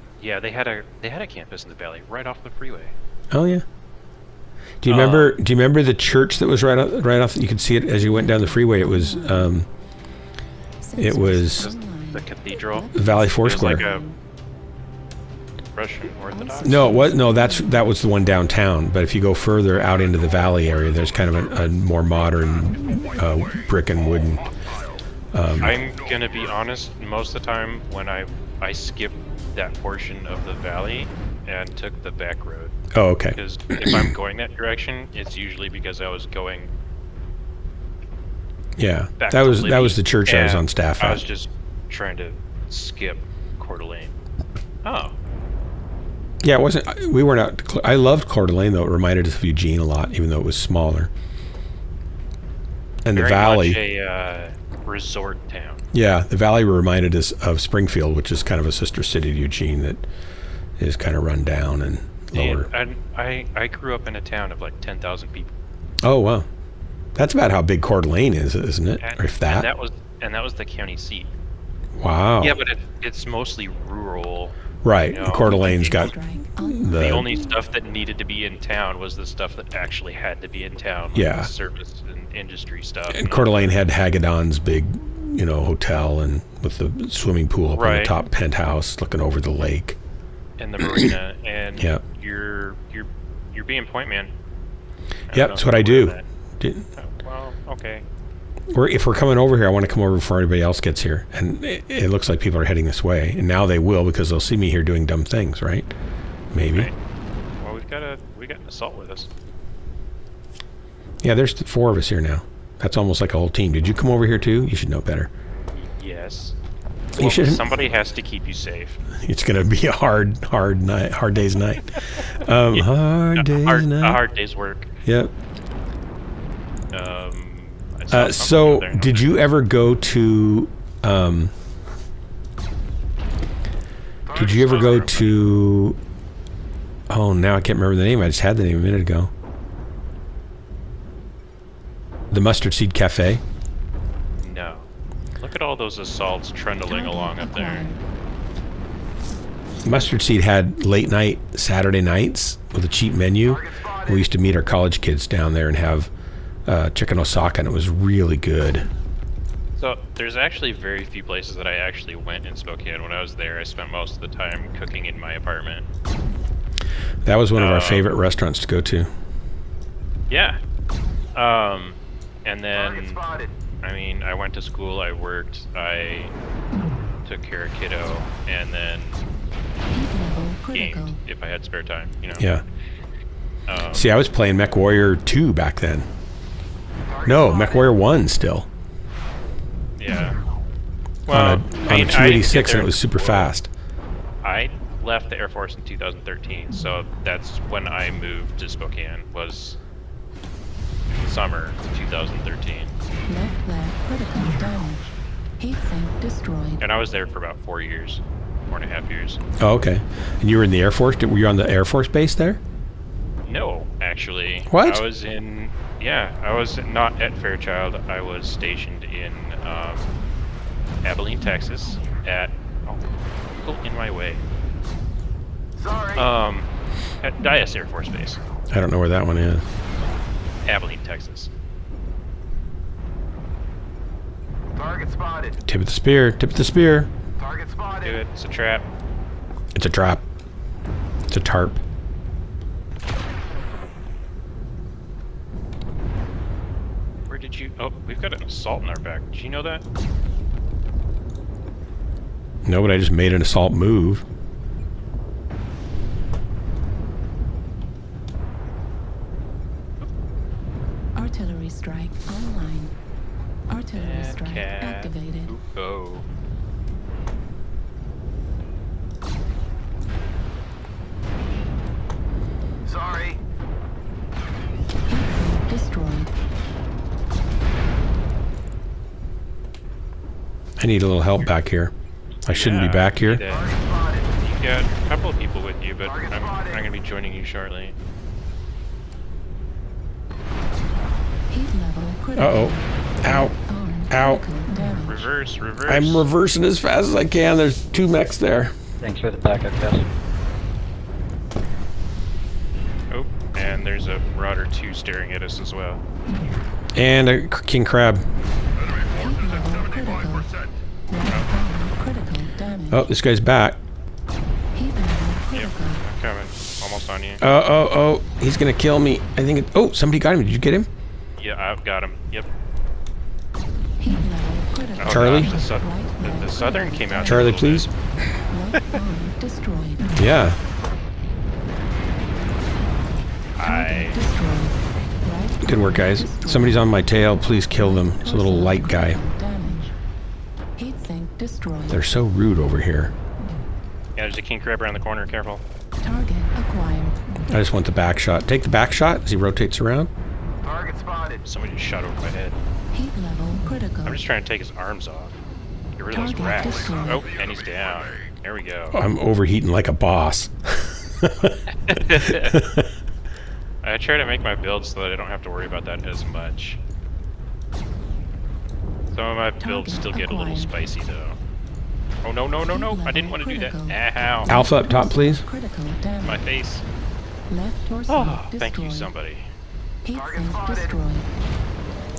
[SPEAKER 8] campus in the valley right off the freeway.
[SPEAKER 2] Oh yeah. Do you remember the church that was right off? You could see it as you went down the freeway. It was
[SPEAKER 8] the cathedral.
[SPEAKER 2] Valley Foursquare.
[SPEAKER 8] It was like a Russian Orthodox.
[SPEAKER 2] No, that was the one downtown. But if you go further out into the valley area, there's kind of a more modern brick and wooden.
[SPEAKER 8] I'm gonna be honest. Most of the time, when I skipped that portion of the valley and took the back road.
[SPEAKER 2] Oh, okay.
[SPEAKER 8] Because if I'm going that direction, it's usually because I was going.
[SPEAKER 2] Yeah, that was the church I was on staff at.
[SPEAKER 8] I was just trying to skip Coeur d'Alene. Oh.
[SPEAKER 2] Yeah, it wasn't. We weren't out. I loved Coeur d'Alene though. It reminded us of Eugene a lot, even though it was smaller. And
[SPEAKER 8] Very
[SPEAKER 2] the valley.
[SPEAKER 8] Much a resort town.
[SPEAKER 2] Yeah, the valley reminded us of Springfield, which is kind of a sister city to Eugene that is kind of run down and lower.
[SPEAKER 8] And I grew up in a town of like 10,000 people.
[SPEAKER 2] Oh wow, that's about how big Coeur d'Alene is, isn't it?
[SPEAKER 8] And,
[SPEAKER 2] or if that.
[SPEAKER 8] And that was the county seat.
[SPEAKER 2] Wow.
[SPEAKER 8] Yeah, but it's mostly rural.
[SPEAKER 2] Right.
[SPEAKER 8] You know,
[SPEAKER 2] Coeur d'Alene's got
[SPEAKER 8] the only stuff that needed to be in town was the stuff that actually had to be in town. Like
[SPEAKER 2] yeah.
[SPEAKER 8] The service and industry stuff.
[SPEAKER 2] And Coeur d'Alene had Hagedon's big, hotel and with the swimming pool up on the top penthouse looking over the lake.
[SPEAKER 8] And the marina. And
[SPEAKER 2] yep.
[SPEAKER 8] You're being point man.
[SPEAKER 2] Yep, that's what I do.
[SPEAKER 8] Well, okay.
[SPEAKER 2] If we're coming over here, I want to come over before anybody else gets here. And it looks like people are heading this way. And now they will because they'll see me here doing dumb things, right? Maybe.
[SPEAKER 8] Right. Well, we got an assault with us.
[SPEAKER 2] Yeah, there's 4 of us here now. That's almost like a whole team. Did you come over here too? You should know better.
[SPEAKER 8] Yes.
[SPEAKER 2] You should.
[SPEAKER 8] Somebody has to keep you safe.
[SPEAKER 2] It's gonna be a hard day's night. Hard day's night.
[SPEAKER 8] A hard day's work.
[SPEAKER 2] Yep.
[SPEAKER 8] I saw something
[SPEAKER 2] So,
[SPEAKER 8] up there.
[SPEAKER 2] did you ever go to? Did you ever go to? Oh, now I can't remember the name. I just had the name a minute ago. The Mustard Seed Cafe.
[SPEAKER 8] No. Look at all those assaults trundling along up there.
[SPEAKER 2] Mustard Seed had late night Saturday nights with a cheap menu. We used to meet our college kids down there and have chicken osaka, and it was really good.
[SPEAKER 8] So there's actually very few places that I actually went in Spokane. When I was there, I spent most of the time cooking in my apartment.
[SPEAKER 2] That was one of our favorite restaurants to go to.
[SPEAKER 8] Yeah. And then, I mean, I went to school, I worked, I took care of kiddo, and then gamed if I had spare time, you know?
[SPEAKER 2] Yeah. See, I was playing Mechwarrior 2 back then. No, Mechwarrior 1 still.
[SPEAKER 8] Yeah. Well,
[SPEAKER 2] on a 286, and it was super fast.
[SPEAKER 8] I left the Air Force in 2013, so that's when I moved to Spokane, was summer 2013.
[SPEAKER 4] Left leg critical damage. Heat sink destroyed.
[SPEAKER 8] And I was there for about 4 years, 4.5 years.
[SPEAKER 2] Oh, okay. And you were in the Air Force? Were you on the Air Force base there?
[SPEAKER 8] No, actually.
[SPEAKER 2] What?
[SPEAKER 8] I was in, I was not at Fairchild. I was stationed in Abilene, Texas at, go in my way.
[SPEAKER 5] Sorry.
[SPEAKER 8] At Dias Air Force Base.
[SPEAKER 2] I don't know where that one is.
[SPEAKER 8] Abilene, Texas.
[SPEAKER 5] Target spotted.
[SPEAKER 2] Tip of the spear. Tip of the spear.
[SPEAKER 5] Target spotted.
[SPEAKER 8] Do it. It's a trap.
[SPEAKER 2] It's a trap. It's a tarp.
[SPEAKER 8] Where did you... Oh, we've got an assault in our back. Did you know that?
[SPEAKER 2] No, but I just made an assault move.
[SPEAKER 4] Artillery strike online. Artillery strike activated.
[SPEAKER 8] Go.
[SPEAKER 5] Sorry.
[SPEAKER 4] Destroyed.
[SPEAKER 2] I need a little help back here. I shouldn't be back here.
[SPEAKER 8] You got a couple of people with you, but I'm going to be joining you shortly.
[SPEAKER 4] Heat level critical.
[SPEAKER 2] Uh-oh. Ow. Ow.
[SPEAKER 8] Reverse.
[SPEAKER 2] I'm reversing as fast as I can. There's 2 mechs there.
[SPEAKER 11] Thanks for the backup, guys.
[SPEAKER 8] Oh, and there's a Marauder 2 staring at us as well.
[SPEAKER 2] And a king crab.
[SPEAKER 5] Enemy forces at 75%.
[SPEAKER 4] Critical damage.
[SPEAKER 2] Oh, this guy's back.
[SPEAKER 4] Heat level
[SPEAKER 8] Yep,
[SPEAKER 4] critical.
[SPEAKER 8] I'm coming. Almost on you.
[SPEAKER 2] Oh, he's gonna kill me. I think oh, somebody got him. Did you get him?
[SPEAKER 8] Yeah, I've got him. Yep.
[SPEAKER 4] Heat level critical.
[SPEAKER 8] Oh,
[SPEAKER 2] Charlie?
[SPEAKER 8] Gosh, the Southern came out.
[SPEAKER 2] Charlie,
[SPEAKER 8] here a little
[SPEAKER 2] please.
[SPEAKER 4] Left arm destroyed.
[SPEAKER 2] Yeah.
[SPEAKER 8] bit.
[SPEAKER 4] Destroyed. Right
[SPEAKER 2] Good work, guys. Somebody's on my tail. Please kill them. It's a little light guy.
[SPEAKER 4] damage. Heat sink destroyed.
[SPEAKER 2] They're so rude over here.
[SPEAKER 8] Yeah, there's a king crab around the corner. Careful.
[SPEAKER 4] Target acquired.
[SPEAKER 2] I just want the back shot. Take the back shot as he rotates around.
[SPEAKER 5] Target spotted.
[SPEAKER 8] Somebody just shot over my head.
[SPEAKER 4] Heat level critical.
[SPEAKER 8] I'm just trying to take his arms off. Get rid of those
[SPEAKER 4] Target
[SPEAKER 8] rats.
[SPEAKER 4] destroyed.
[SPEAKER 8] Oh, and he's down. There we go.
[SPEAKER 2] I'm overheating like a boss.
[SPEAKER 8] I try to make my builds so that I don't have to worry about that as much. Some of my builds still get a little spicy though. Oh no, I didn't want to do that. Ow.
[SPEAKER 2] Alpha up top, please.
[SPEAKER 4] Critical damage.
[SPEAKER 8] My face.
[SPEAKER 4] Left torso
[SPEAKER 8] Oh,
[SPEAKER 4] destroyed.
[SPEAKER 8] thank you somebody.
[SPEAKER 4] Heat sink destroyed.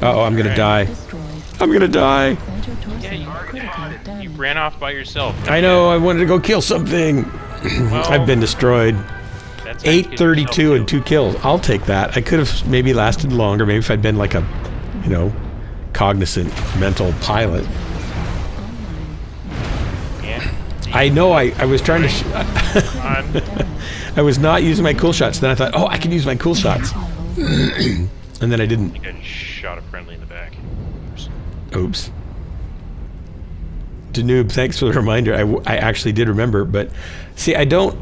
[SPEAKER 2] Uh-oh, I'm gonna die.
[SPEAKER 4] Destroyed.
[SPEAKER 2] I'm gonna die.
[SPEAKER 4] Center torso
[SPEAKER 8] Yeah, you-
[SPEAKER 4] critical
[SPEAKER 8] You
[SPEAKER 4] damage.
[SPEAKER 8] ran off by yourself.
[SPEAKER 2] I know, I wanted to go kill something. I've been destroyed.
[SPEAKER 8] That's how you get
[SPEAKER 2] 832
[SPEAKER 8] yourself
[SPEAKER 2] and 2 kills. I'll take that. I could have maybe lasted longer. Maybe if I'd been like a, cognizant mental pilot.
[SPEAKER 8] Yeah.
[SPEAKER 2] I know I was trying to...
[SPEAKER 8] On.
[SPEAKER 2] I was not using my cool shots. Then I thought, I can use my cool shots. And then I
[SPEAKER 8] I
[SPEAKER 2] didn't.
[SPEAKER 8] think I just shot a friendly in the back. Oops.
[SPEAKER 2] Oops. Danube, thanks for the reminder. I actually did remember, but see, I don't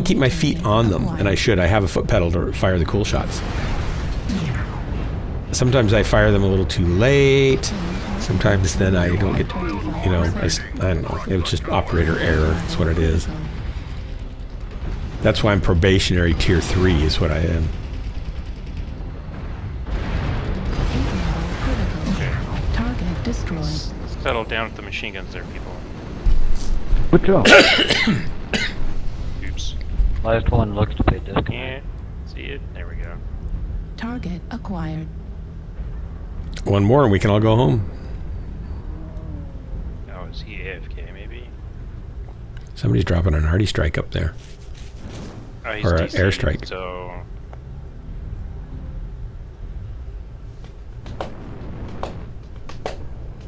[SPEAKER 2] keep my feet on them, and I should. I have a foot pedal to fire the cool shots. Sometimes I fire them a little too late. Sometimes then I don't get, you know, I don't know. It was just operator error. That's what it is. That's why I'm probationary tier 3 is what I am.
[SPEAKER 4] Target destroyed.
[SPEAKER 8] Settle down with the machine guns there, people.
[SPEAKER 6] Good job.
[SPEAKER 8] Oops.
[SPEAKER 11] Last one looks to pay discount.
[SPEAKER 8] Can't see it. There we go.
[SPEAKER 4] Target acquired.
[SPEAKER 2] One more and we can all go home.
[SPEAKER 8] Oh, is he AFK maybe?
[SPEAKER 2] Somebody's dropping an arty strike up there.
[SPEAKER 8] Oh, he's
[SPEAKER 2] Or an
[SPEAKER 8] DC,
[SPEAKER 2] airstrike.
[SPEAKER 8] So...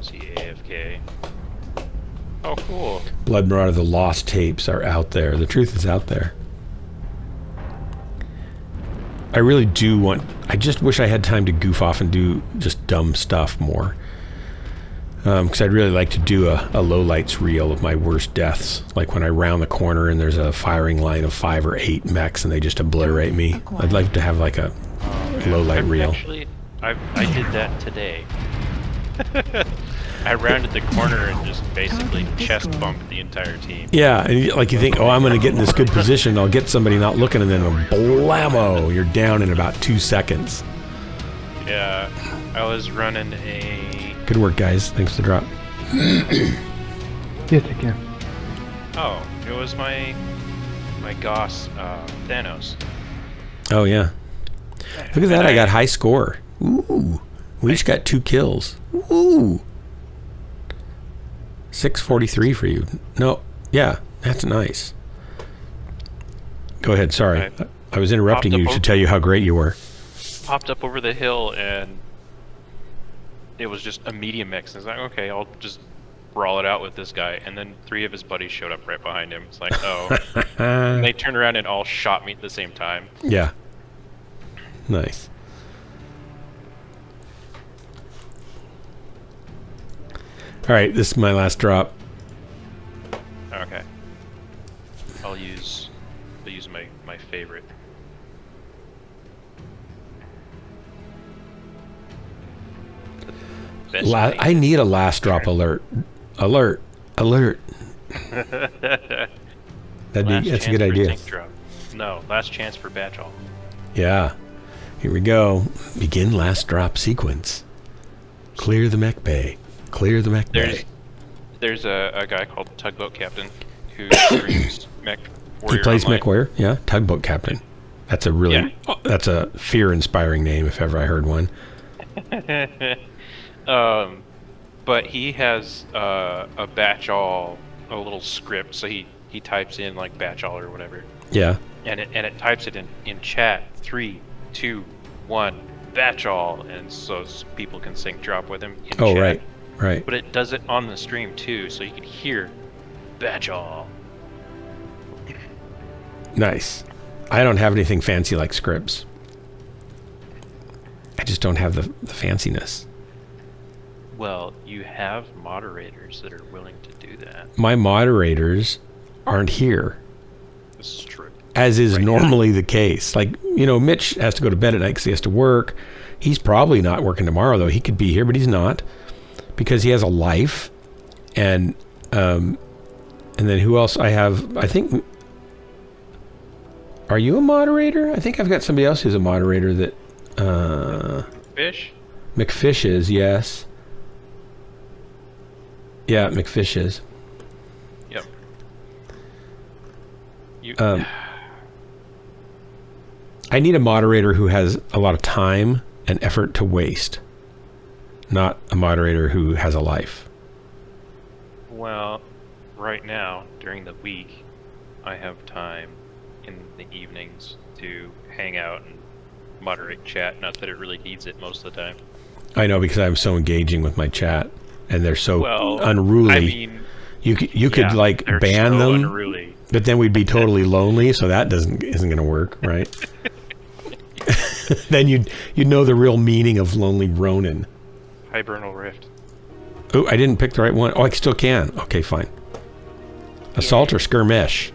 [SPEAKER 8] Is he AFK? Oh, cool.
[SPEAKER 2] Blood Marauder, the lost tapes are out there. The truth is out there. I really do want... I just wish I had time to goof off and do just dumb stuff more. Because I'd really like to do a lowlights reel of my worst deaths. Like when I round the corner and there's a firing line of 5 or 8 mechs and they just obliterate me. I'd like to have like a lowlight reel.
[SPEAKER 8] Actually, I did that today. I rounded the corner and just basically chest bumped the entire team.
[SPEAKER 2] Yeah, and like you think, oh, I'm going to get in this good position. I'll get somebody not looking, and then blammo, you're down in about 2 seconds.
[SPEAKER 8] Yeah, I was running a...
[SPEAKER 2] Good work, guys. Thanks for the drop.
[SPEAKER 6] Yeah, take care.
[SPEAKER 8] Oh, it was my Goss Thanos.
[SPEAKER 2] Oh, yeah. Look at that. I got high score. Ooh. We each got 2 kills. Ooh. 643 for you. No. Yeah, that's nice. Go ahead. Sorry. I was interrupting you to tell you how great you were.
[SPEAKER 8] Popped up over the hill and it was just a medium mix. And it's like, okay, I'll just brawl it out with this guy. And then 3 of his buddies showed up right behind him. It's like, oh. And they turned around and all shot me at the same time.
[SPEAKER 2] Yeah. Nice. All right, this is my last drop.
[SPEAKER 8] Okay. I'll use my favorite.
[SPEAKER 2] I need a last drop alert. Alert. Alert. That's a good idea.
[SPEAKER 8] No, last chance for batch all.
[SPEAKER 2] Yeah. Here we go. Begin last drop sequence. Clear the mech bay. Clear the mech bay.
[SPEAKER 8] There's a guy called Tugboat Captain who streams Mechwarrior.
[SPEAKER 2] He plays
[SPEAKER 8] online.
[SPEAKER 2] Mechwarrior? Yeah, Tugboat Captain. That's a really that's a fear-inspiring name if ever I heard one.
[SPEAKER 8] But he has a batch all, a little script, so he types in like batch all or whatever.
[SPEAKER 2] Yeah.
[SPEAKER 8] And it types it in chat 3, 2, 1 batch all, and so people can sync drop with him in chat.
[SPEAKER 2] Right.
[SPEAKER 8] But it does it on the stream too, so you can hear batch all.
[SPEAKER 2] Nice. I don't have anything fancy like scripts. I just don't have the fanciness.
[SPEAKER 8] Well, you have moderators that are willing to do that.
[SPEAKER 2] My moderators aren't here.
[SPEAKER 8] This is true.
[SPEAKER 2] As is normally the case. Like, you know, Mitch has to go to bed at night because he has to work. He's probably not working tomorrow, though. He could be here, but he's not. Because he has a life. And then who else I have? I think... Are you a moderator? I think I've got somebody else who's a moderator that...
[SPEAKER 8] Fish?
[SPEAKER 2] McFish is, yes. Yeah, McFish is.
[SPEAKER 8] Yep.
[SPEAKER 2] I need a moderator who has a lot of time and effort to waste, not a moderator who has a life.
[SPEAKER 8] Well, right now, during the week, I have time in the evenings to hang out and moderate chat. Not that it really needs it most of the time.
[SPEAKER 2] I know, because I'm so engaging with my chat, and they're so
[SPEAKER 8] Well,
[SPEAKER 2] unruly.
[SPEAKER 8] I mean,
[SPEAKER 2] you could like
[SPEAKER 8] they're
[SPEAKER 2] ban
[SPEAKER 8] so
[SPEAKER 2] them,
[SPEAKER 8] unruly.
[SPEAKER 2] but then we'd be totally lonely. So that isn't going to work, right? Then you'd know the real meaning of lonely Ronin.
[SPEAKER 8] Hibernal Rift.
[SPEAKER 2] Oh, I didn't pick the right one. Oh, I still can. Okay, fine. Assault or skirmish?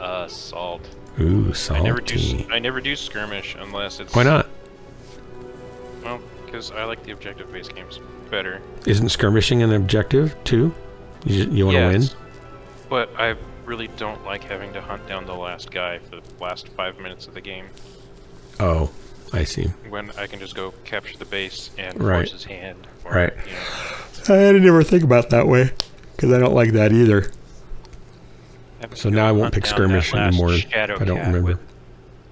[SPEAKER 8] Assault.
[SPEAKER 2] Ooh, salty.
[SPEAKER 8] I never do skirmish unless it's...
[SPEAKER 2] Why not?
[SPEAKER 8] Well, because I like the objective-based games better.
[SPEAKER 2] Isn't skirmishing an objective, too? You want to win?
[SPEAKER 8] But I really don't like having to hunt down the last guy for the last 5 minutes of the game.
[SPEAKER 2] Oh, I see.
[SPEAKER 8] When I can just go capture the base and
[SPEAKER 2] Right.
[SPEAKER 8] force his hand. Or,
[SPEAKER 2] Right.
[SPEAKER 8] You know.
[SPEAKER 2] I didn't ever think about that way, because I don't like that either.
[SPEAKER 8] Having
[SPEAKER 2] So
[SPEAKER 8] to
[SPEAKER 2] now
[SPEAKER 8] go
[SPEAKER 2] I won't
[SPEAKER 8] hunt
[SPEAKER 2] pick
[SPEAKER 8] down
[SPEAKER 2] skirmish
[SPEAKER 8] that last
[SPEAKER 2] anymore.
[SPEAKER 8] shadow
[SPEAKER 2] I don't
[SPEAKER 8] cat
[SPEAKER 2] remember.
[SPEAKER 8] with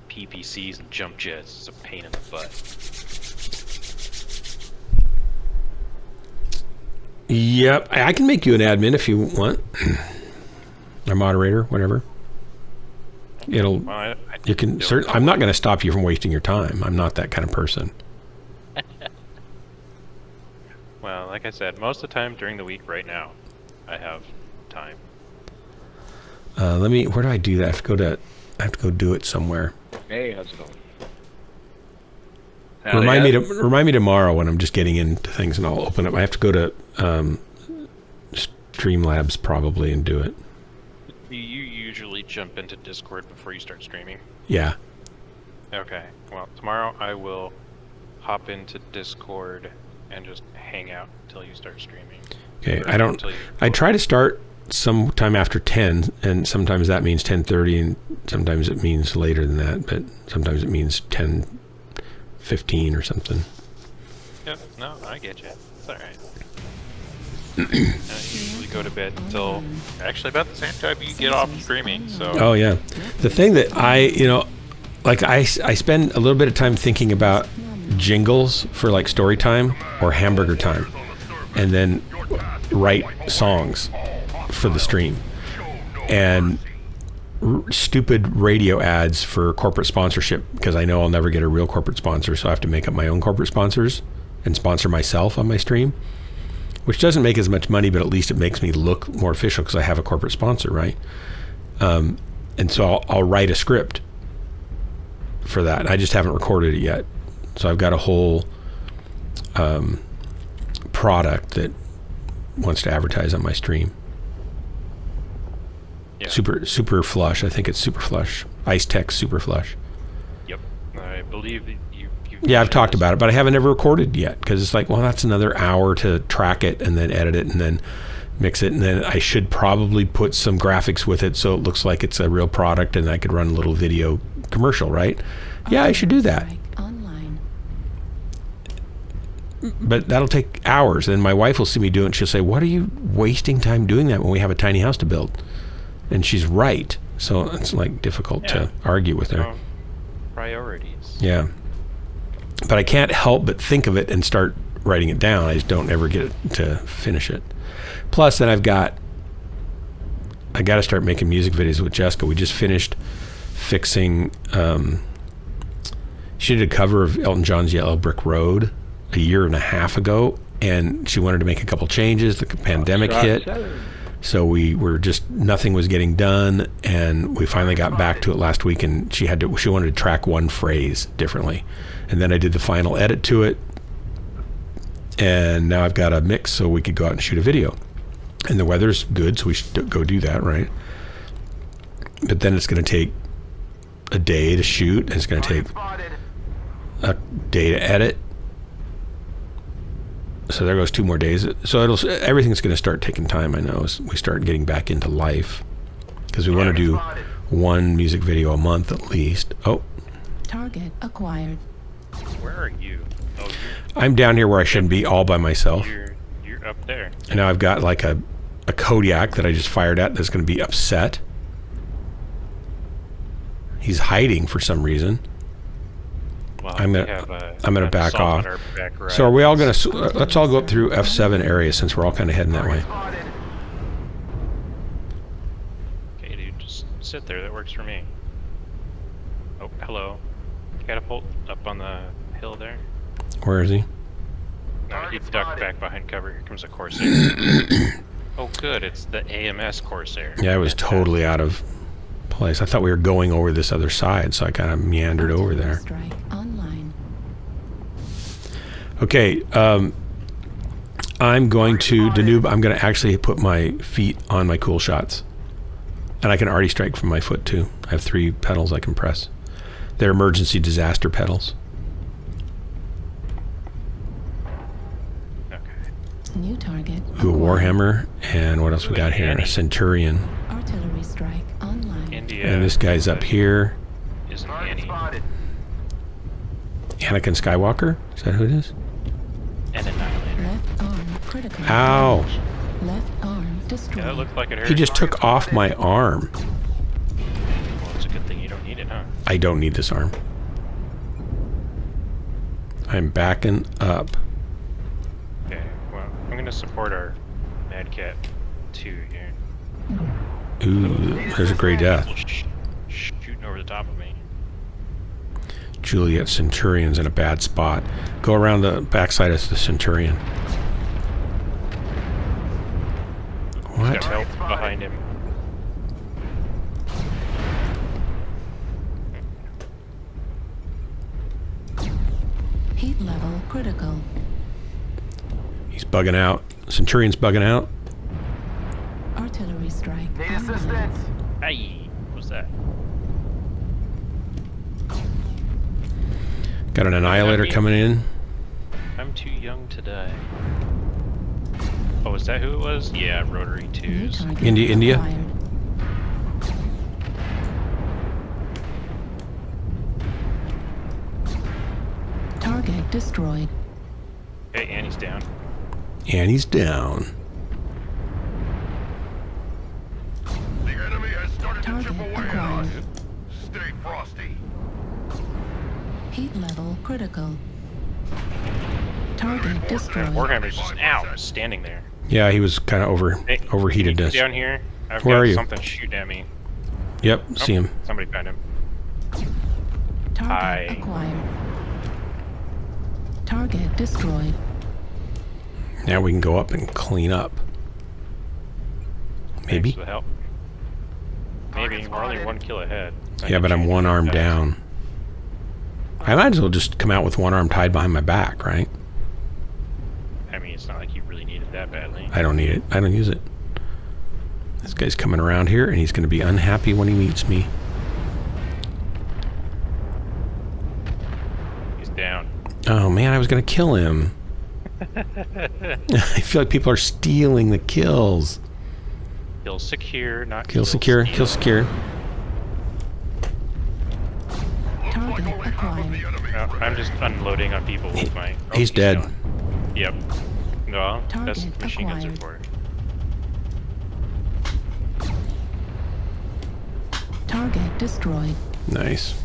[SPEAKER 8] PPCs and jump jets is a pain in the butt.
[SPEAKER 2] Yep, I can make you an admin if you want. Or moderator, whatever. It'll...
[SPEAKER 8] Well, I
[SPEAKER 2] You can... I'm not going to stop you from wasting your time. I'm not that kind of person.
[SPEAKER 8] Well, like I said, most of the time during the week right now, I have time.
[SPEAKER 2] Let me... Where do I do that? I have to go do it somewhere.
[SPEAKER 6] Hey, how's it going?
[SPEAKER 2] Remind me tomorrow when I'm just getting into things, and I'll open up. I have to go to Streamlabs probably and do it.
[SPEAKER 8] Do you usually jump into Discord before you start streaming?
[SPEAKER 2] Yeah.
[SPEAKER 8] Okay. Well, tomorrow I will hop into Discord and just hang out until you start streaming.
[SPEAKER 2] Okay. I try to start sometime after 10, and sometimes that means 10:30, and sometimes it means later than that, but sometimes it means 10:15 or something.
[SPEAKER 8] Yep. No, I get you. It's all right. I usually go to bed until actually about the same time you get off streaming. So.
[SPEAKER 2] Oh yeah, the thing that I spend a little bit of time thinking about jingles for like story time or hamburger time, and then write songs for the stream, and stupid radio ads for corporate sponsorship, because I know I'll never get a real corporate sponsor, so I have to make up my own corporate sponsors and sponsor myself on my stream. Which doesn't make as much money, but at least it makes me look more official because I have a corporate sponsor, right? And so I'll write a script for that. I just haven't recorded it yet. So I've got a whole product that wants to advertise on my stream.
[SPEAKER 8] Yeah.
[SPEAKER 2] Super Flush. I think it's Super Flush. Ice Tech Super Flush.
[SPEAKER 8] Yep. I believe that you.
[SPEAKER 2] Yeah, I've talked about it, but I haven't ever recorded yet, because it's like, well, that's another hour to track it and then edit it and then mix it, and then I should probably put some graphics with it so it looks like it's a real product, and I could run a little video commercial, right? Yeah, I should do that.
[SPEAKER 4] Online.
[SPEAKER 2] But that'll take hours. Then my wife will see me do it, and she'll say, "What are you wasting time doing that when we have a tiny house to build?" And she's right. So it's like difficult to argue with her.
[SPEAKER 8] Priorities.
[SPEAKER 2] Yeah. But I can't help but think of it and start writing it down. I just don't ever get to finish it. Plus, then I got to start making music videos with Jessica. We just finished fixing. She did a cover of Elton John's "Yellow Brick Road" a year and a half ago, and she wanted to make a couple changes. The pandemic hit, so we were just nothing was getting done, and we finally got back to it last week. And she wanted to track one phrase differently. And then I did the final edit to it, and now I've got a mix so we could go out and shoot a video. And the weather's good, so we should go do that, right? But then it's going to take a day to shoot, and it's going to take a day to edit. So there goes 2 more days. So everything's going to start taking time, I know, as we start getting back into life. Because we want to do 1 music video a month at least. Oh.
[SPEAKER 4] Target acquired.
[SPEAKER 8] Where are you? Oh,
[SPEAKER 2] I'm down here where I shouldn't be, all by myself.
[SPEAKER 8] You're up there.
[SPEAKER 2] And now I've got like a Kodiak that I just fired at that's going to be upset. He's hiding for some reason.
[SPEAKER 8] Well,
[SPEAKER 2] I'm gonna back off. So are we all gonna? Let's all go up through F7 area since we're all kind of heading that way.
[SPEAKER 8] Okay, dude, just sit there. That works for me. Oh, hello. Catapult up on the hill there.
[SPEAKER 2] Where is he?
[SPEAKER 8] No, he ducked back behind cover. Here comes a Corsair. Oh, good. It's the AMS Corsair.
[SPEAKER 2] Yeah, I was totally out of place. I thought we were going over this other side, so I kind of meandered over there.
[SPEAKER 4] Strike online.
[SPEAKER 2] Okay, I'm going to Danube. I'm going to actually put my feet on my cool shots. And I can already strike from my foot too. I have 3 pedals I can press. They're emergency disaster pedals.
[SPEAKER 4] New target.
[SPEAKER 2] Ooh, a Warhammer. And what else we got here? A Centurion.
[SPEAKER 4] Artillery strike online.
[SPEAKER 8] India.
[SPEAKER 2] And this guy's up here.
[SPEAKER 8] Is Annie.
[SPEAKER 2] Anakin Skywalker? Is that who it is?
[SPEAKER 8] And Annihilator.
[SPEAKER 4] Left arm critical.
[SPEAKER 2] Ow.
[SPEAKER 4] Left arm destroyed.
[SPEAKER 8] Yeah, that looked like it hurt.
[SPEAKER 2] He just took off my arm.
[SPEAKER 8] Well, it's a good thing you don't need it, huh?
[SPEAKER 2] I don't need this arm. I'm backing up.
[SPEAKER 8] Okay, well, I'm gonna support our Mad Cat 2 here.
[SPEAKER 2] Ooh, there's a Grey Death.
[SPEAKER 8] Shooting over the top of me.
[SPEAKER 2] Juliet Centurion's in a bad spot. Go around the backside of the Centurion. What?
[SPEAKER 8] Got help behind him.
[SPEAKER 4] Heat level critical.
[SPEAKER 2] He's bugging out. Centurion's bugging out.
[SPEAKER 4] Artillery strike.
[SPEAKER 5] Need
[SPEAKER 4] online.
[SPEAKER 5] assistance.
[SPEAKER 8] Hey, what's that?
[SPEAKER 2] Got an Annihilator coming in.
[SPEAKER 8] I'm too young to die. Oh, is that who it was? Yeah, rotary
[SPEAKER 4] New
[SPEAKER 8] 2s.
[SPEAKER 4] target
[SPEAKER 2] India.
[SPEAKER 4] acquired. Target destroyed.
[SPEAKER 8] Okay, Annie's down.
[SPEAKER 2] And he's down.
[SPEAKER 5] The enemy has started to
[SPEAKER 4] Target
[SPEAKER 5] chip away at
[SPEAKER 4] acquired.
[SPEAKER 5] us. Stay frosty.
[SPEAKER 4] Heat level critical. Target destroyed.
[SPEAKER 8] Warhammer's just out, standing there.
[SPEAKER 2] Yeah, he was kind of
[SPEAKER 8] Hey,
[SPEAKER 2] overheated.
[SPEAKER 8] can you
[SPEAKER 2] This.
[SPEAKER 8] get down here. I've
[SPEAKER 2] Where
[SPEAKER 8] got
[SPEAKER 2] are you?
[SPEAKER 8] something shooting at me.
[SPEAKER 2] Yep,
[SPEAKER 8] Oh,
[SPEAKER 2] see him.
[SPEAKER 8] Somebody found him.
[SPEAKER 4] Target
[SPEAKER 8] Hi.
[SPEAKER 4] acquired. Target destroyed.
[SPEAKER 2] Now we can go up and clean up. Maybe.
[SPEAKER 8] Thanks for the help. Maybe. We're only 1 kill ahead.
[SPEAKER 2] Yeah, but I'm 1 arm down. I might as well just come out with 1 arm tied behind my back, right?
[SPEAKER 8] I mean, it's not like you really need it that badly.
[SPEAKER 2] I don't need it. I don't use it. This guy's coming around here, and he's going to be unhappy when he meets me.
[SPEAKER 8] He's down.
[SPEAKER 2] Oh, man, I was going to kill him. I feel like people are stealing the kills.
[SPEAKER 8] Kill secure, not
[SPEAKER 2] Kill secure.
[SPEAKER 8] steal.
[SPEAKER 2] Kill secure.
[SPEAKER 4] Target acquired.
[SPEAKER 8] No, I'm just unloading on people with my... Oh,
[SPEAKER 2] He's dead.
[SPEAKER 8] down. Yep. No, that's
[SPEAKER 4] Target
[SPEAKER 8] what machine guns are
[SPEAKER 4] acquired.
[SPEAKER 8] for.
[SPEAKER 4] Target destroyed.
[SPEAKER 2] Nice.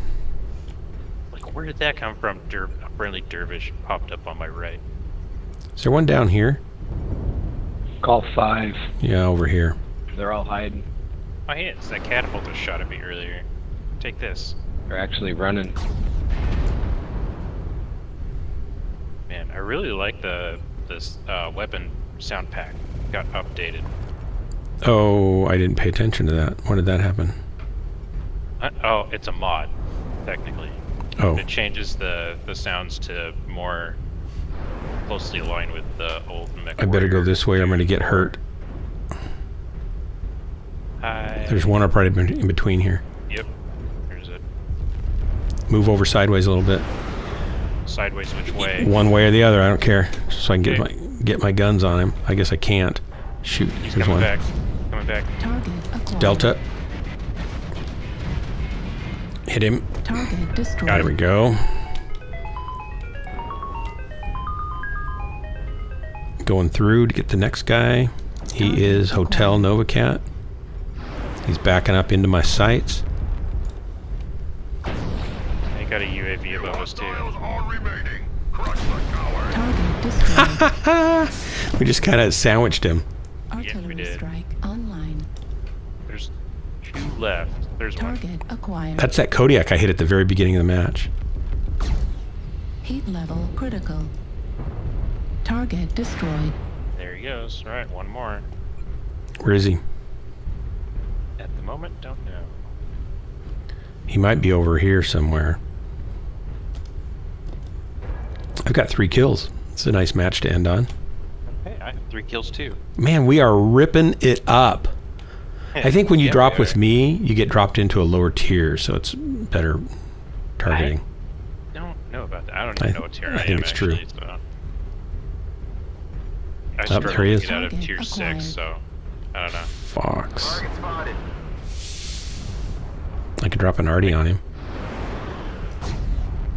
[SPEAKER 8] Like, where did that come from? A friendly dervish popped up on my right.
[SPEAKER 2] Is there one down here?
[SPEAKER 6] Call 5.
[SPEAKER 2] Yeah, over here.
[SPEAKER 6] They're all hiding.
[SPEAKER 8] Oh, hey, it's that catapult that shot at me earlier. Take this.
[SPEAKER 6] They're actually running.
[SPEAKER 8] Man, I really like this weapon sound pack. Got updated.
[SPEAKER 2] Oh, I didn't pay attention to that. When did that happen?
[SPEAKER 8] Oh, it's a mod, technically.
[SPEAKER 2] Oh,
[SPEAKER 8] It changes the sounds to more closely aligned with the old Mechwarrior.
[SPEAKER 2] I better go this way or I'm going to get hurt.
[SPEAKER 8] Hi.
[SPEAKER 2] There's one up right in between here.
[SPEAKER 8] Yep. There's a
[SPEAKER 2] Move over sideways a little bit.
[SPEAKER 8] sideways which way.
[SPEAKER 2] One way or the other, I don't care. Just so I can
[SPEAKER 8] Okay.
[SPEAKER 2] get my guns on him. I guess I can't. Shoot,
[SPEAKER 8] He's
[SPEAKER 2] there's
[SPEAKER 8] coming
[SPEAKER 2] one.
[SPEAKER 8] back. Coming back.
[SPEAKER 4] Target acquired.
[SPEAKER 2] Delta. Hit him.
[SPEAKER 4] Target destroyed.
[SPEAKER 2] There we go. Going through to get the next guy. He is Hotel Novacat. He's backing up into my sights.
[SPEAKER 8] They got a UAV above us too.
[SPEAKER 5] Hostiles are remaining. Crush the coward.
[SPEAKER 4] Target destroyed.
[SPEAKER 2] We just kind of sandwiched him.
[SPEAKER 4] Artillery
[SPEAKER 8] did.
[SPEAKER 4] strike online.
[SPEAKER 8] There's 2 left. There's one.
[SPEAKER 4] Target acquired.
[SPEAKER 2] That's that Kodiak I hit at the very beginning of the match.
[SPEAKER 4] Heat level critical. Target destroyed.
[SPEAKER 8] There he goes. All right, one more.
[SPEAKER 2] Where is he?
[SPEAKER 8] At the moment, don't know.
[SPEAKER 2] He might be over here somewhere. I've got 3 kills. It's a nice match to end on.
[SPEAKER 8] Hey, I have 3 kills too.
[SPEAKER 2] Man, we are ripping it up. I think when you
[SPEAKER 8] Yeah,
[SPEAKER 2] drop
[SPEAKER 8] we
[SPEAKER 2] with
[SPEAKER 8] are.
[SPEAKER 2] me, you get dropped into a lower tier, so it's better targeting.
[SPEAKER 8] I don't know about that. I don't even know what tier I
[SPEAKER 2] think
[SPEAKER 8] am
[SPEAKER 2] it's true.
[SPEAKER 8] actually. So. I
[SPEAKER 2] Oh, there
[SPEAKER 8] struggle
[SPEAKER 2] he
[SPEAKER 8] to
[SPEAKER 2] is.
[SPEAKER 8] get out of tier
[SPEAKER 4] Target
[SPEAKER 8] 6,
[SPEAKER 4] acquired.
[SPEAKER 8] so I don't know.
[SPEAKER 2] Fox.
[SPEAKER 5] Target spotted.
[SPEAKER 2] I could drop an arty on him.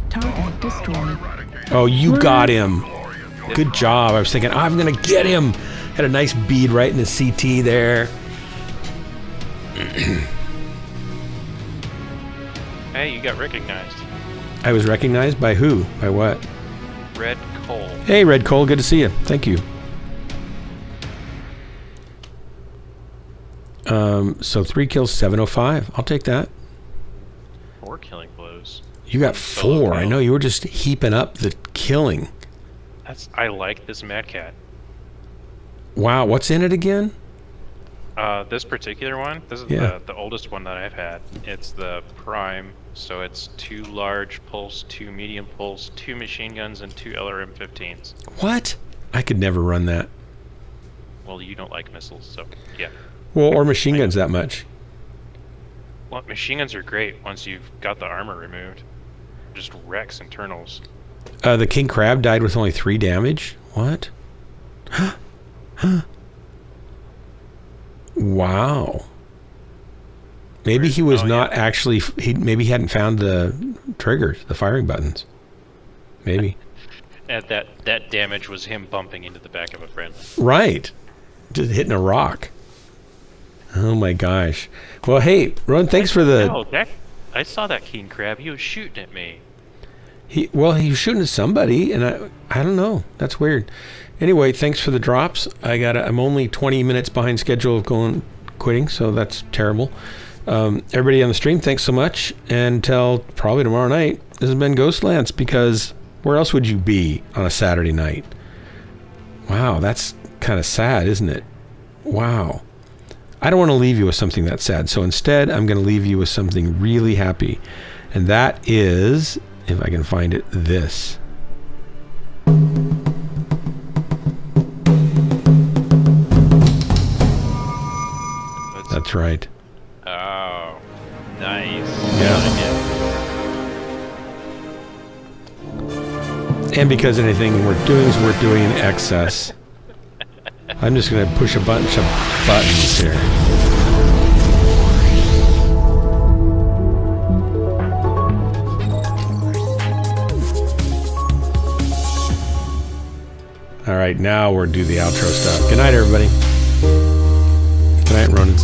[SPEAKER 4] Target destroyed.
[SPEAKER 2] Oh, you got him. Good job. I was thinking, I'm going to get him. Had a nice bead right in the CT there.
[SPEAKER 8] Hey, you got recognized.
[SPEAKER 2] I was recognized by who? By what?
[SPEAKER 8] Red Cole.
[SPEAKER 2] Hey, Red Cole. Good to see you. Thank you. So 3 kills, 705. I'll take that.
[SPEAKER 8] 4 killing blows.
[SPEAKER 2] You got 4. I know you were just heaping up the killing.
[SPEAKER 8] I like this Mad Cat.
[SPEAKER 2] Wow, what's in it again?
[SPEAKER 8] This particular one, this is
[SPEAKER 2] Yeah.
[SPEAKER 8] the oldest one that I've had. It's the Prime, so it's 2 large pulse, 2 medium pulse, 2 machine guns, and 2 LRM-15s.
[SPEAKER 2] What? I could never run that.
[SPEAKER 8] Well, you don't like missiles, so yeah.
[SPEAKER 2] Well, or machine guns that much.
[SPEAKER 8] Well, machine guns are great once you've got the armor removed. Just wrecks internals.
[SPEAKER 2] The King Crab died with only 3 damage? What? Wow. Maybe he was not actually... Maybe he hadn't found the triggers, the firing buttons. Maybe.
[SPEAKER 8] And that damage was him bumping into the back of a friend.
[SPEAKER 2] Right. Just hitting a rock. Oh my gosh. Well, hey, Ron, thanks for the...
[SPEAKER 8] No, I saw that king crab. He was shooting at me.
[SPEAKER 2] He was shooting at somebody, and I don't know. That's weird. Anyway, thanks for the drops. I'm only 20 minutes behind schedule of quitting, so that's terrible. Everybody on the stream, thanks so much. And until probably tomorrow night, this has been Ghostlands, because where else would you be on a Saturday night? Wow, that's kind of sad, isn't it? Wow. I don't want to leave you with something that's sad, so instead I'm going to leave you with something really happy. And that is, if I can find it, this. That's right.
[SPEAKER 8] Oh, nice.
[SPEAKER 2] Yeah. And because anything we're doing is we're doing in excess, I'm just going to push a bunch of buttons here. All right, now we'll do the outro stuff. Good night, everybody. Good night, Ronan.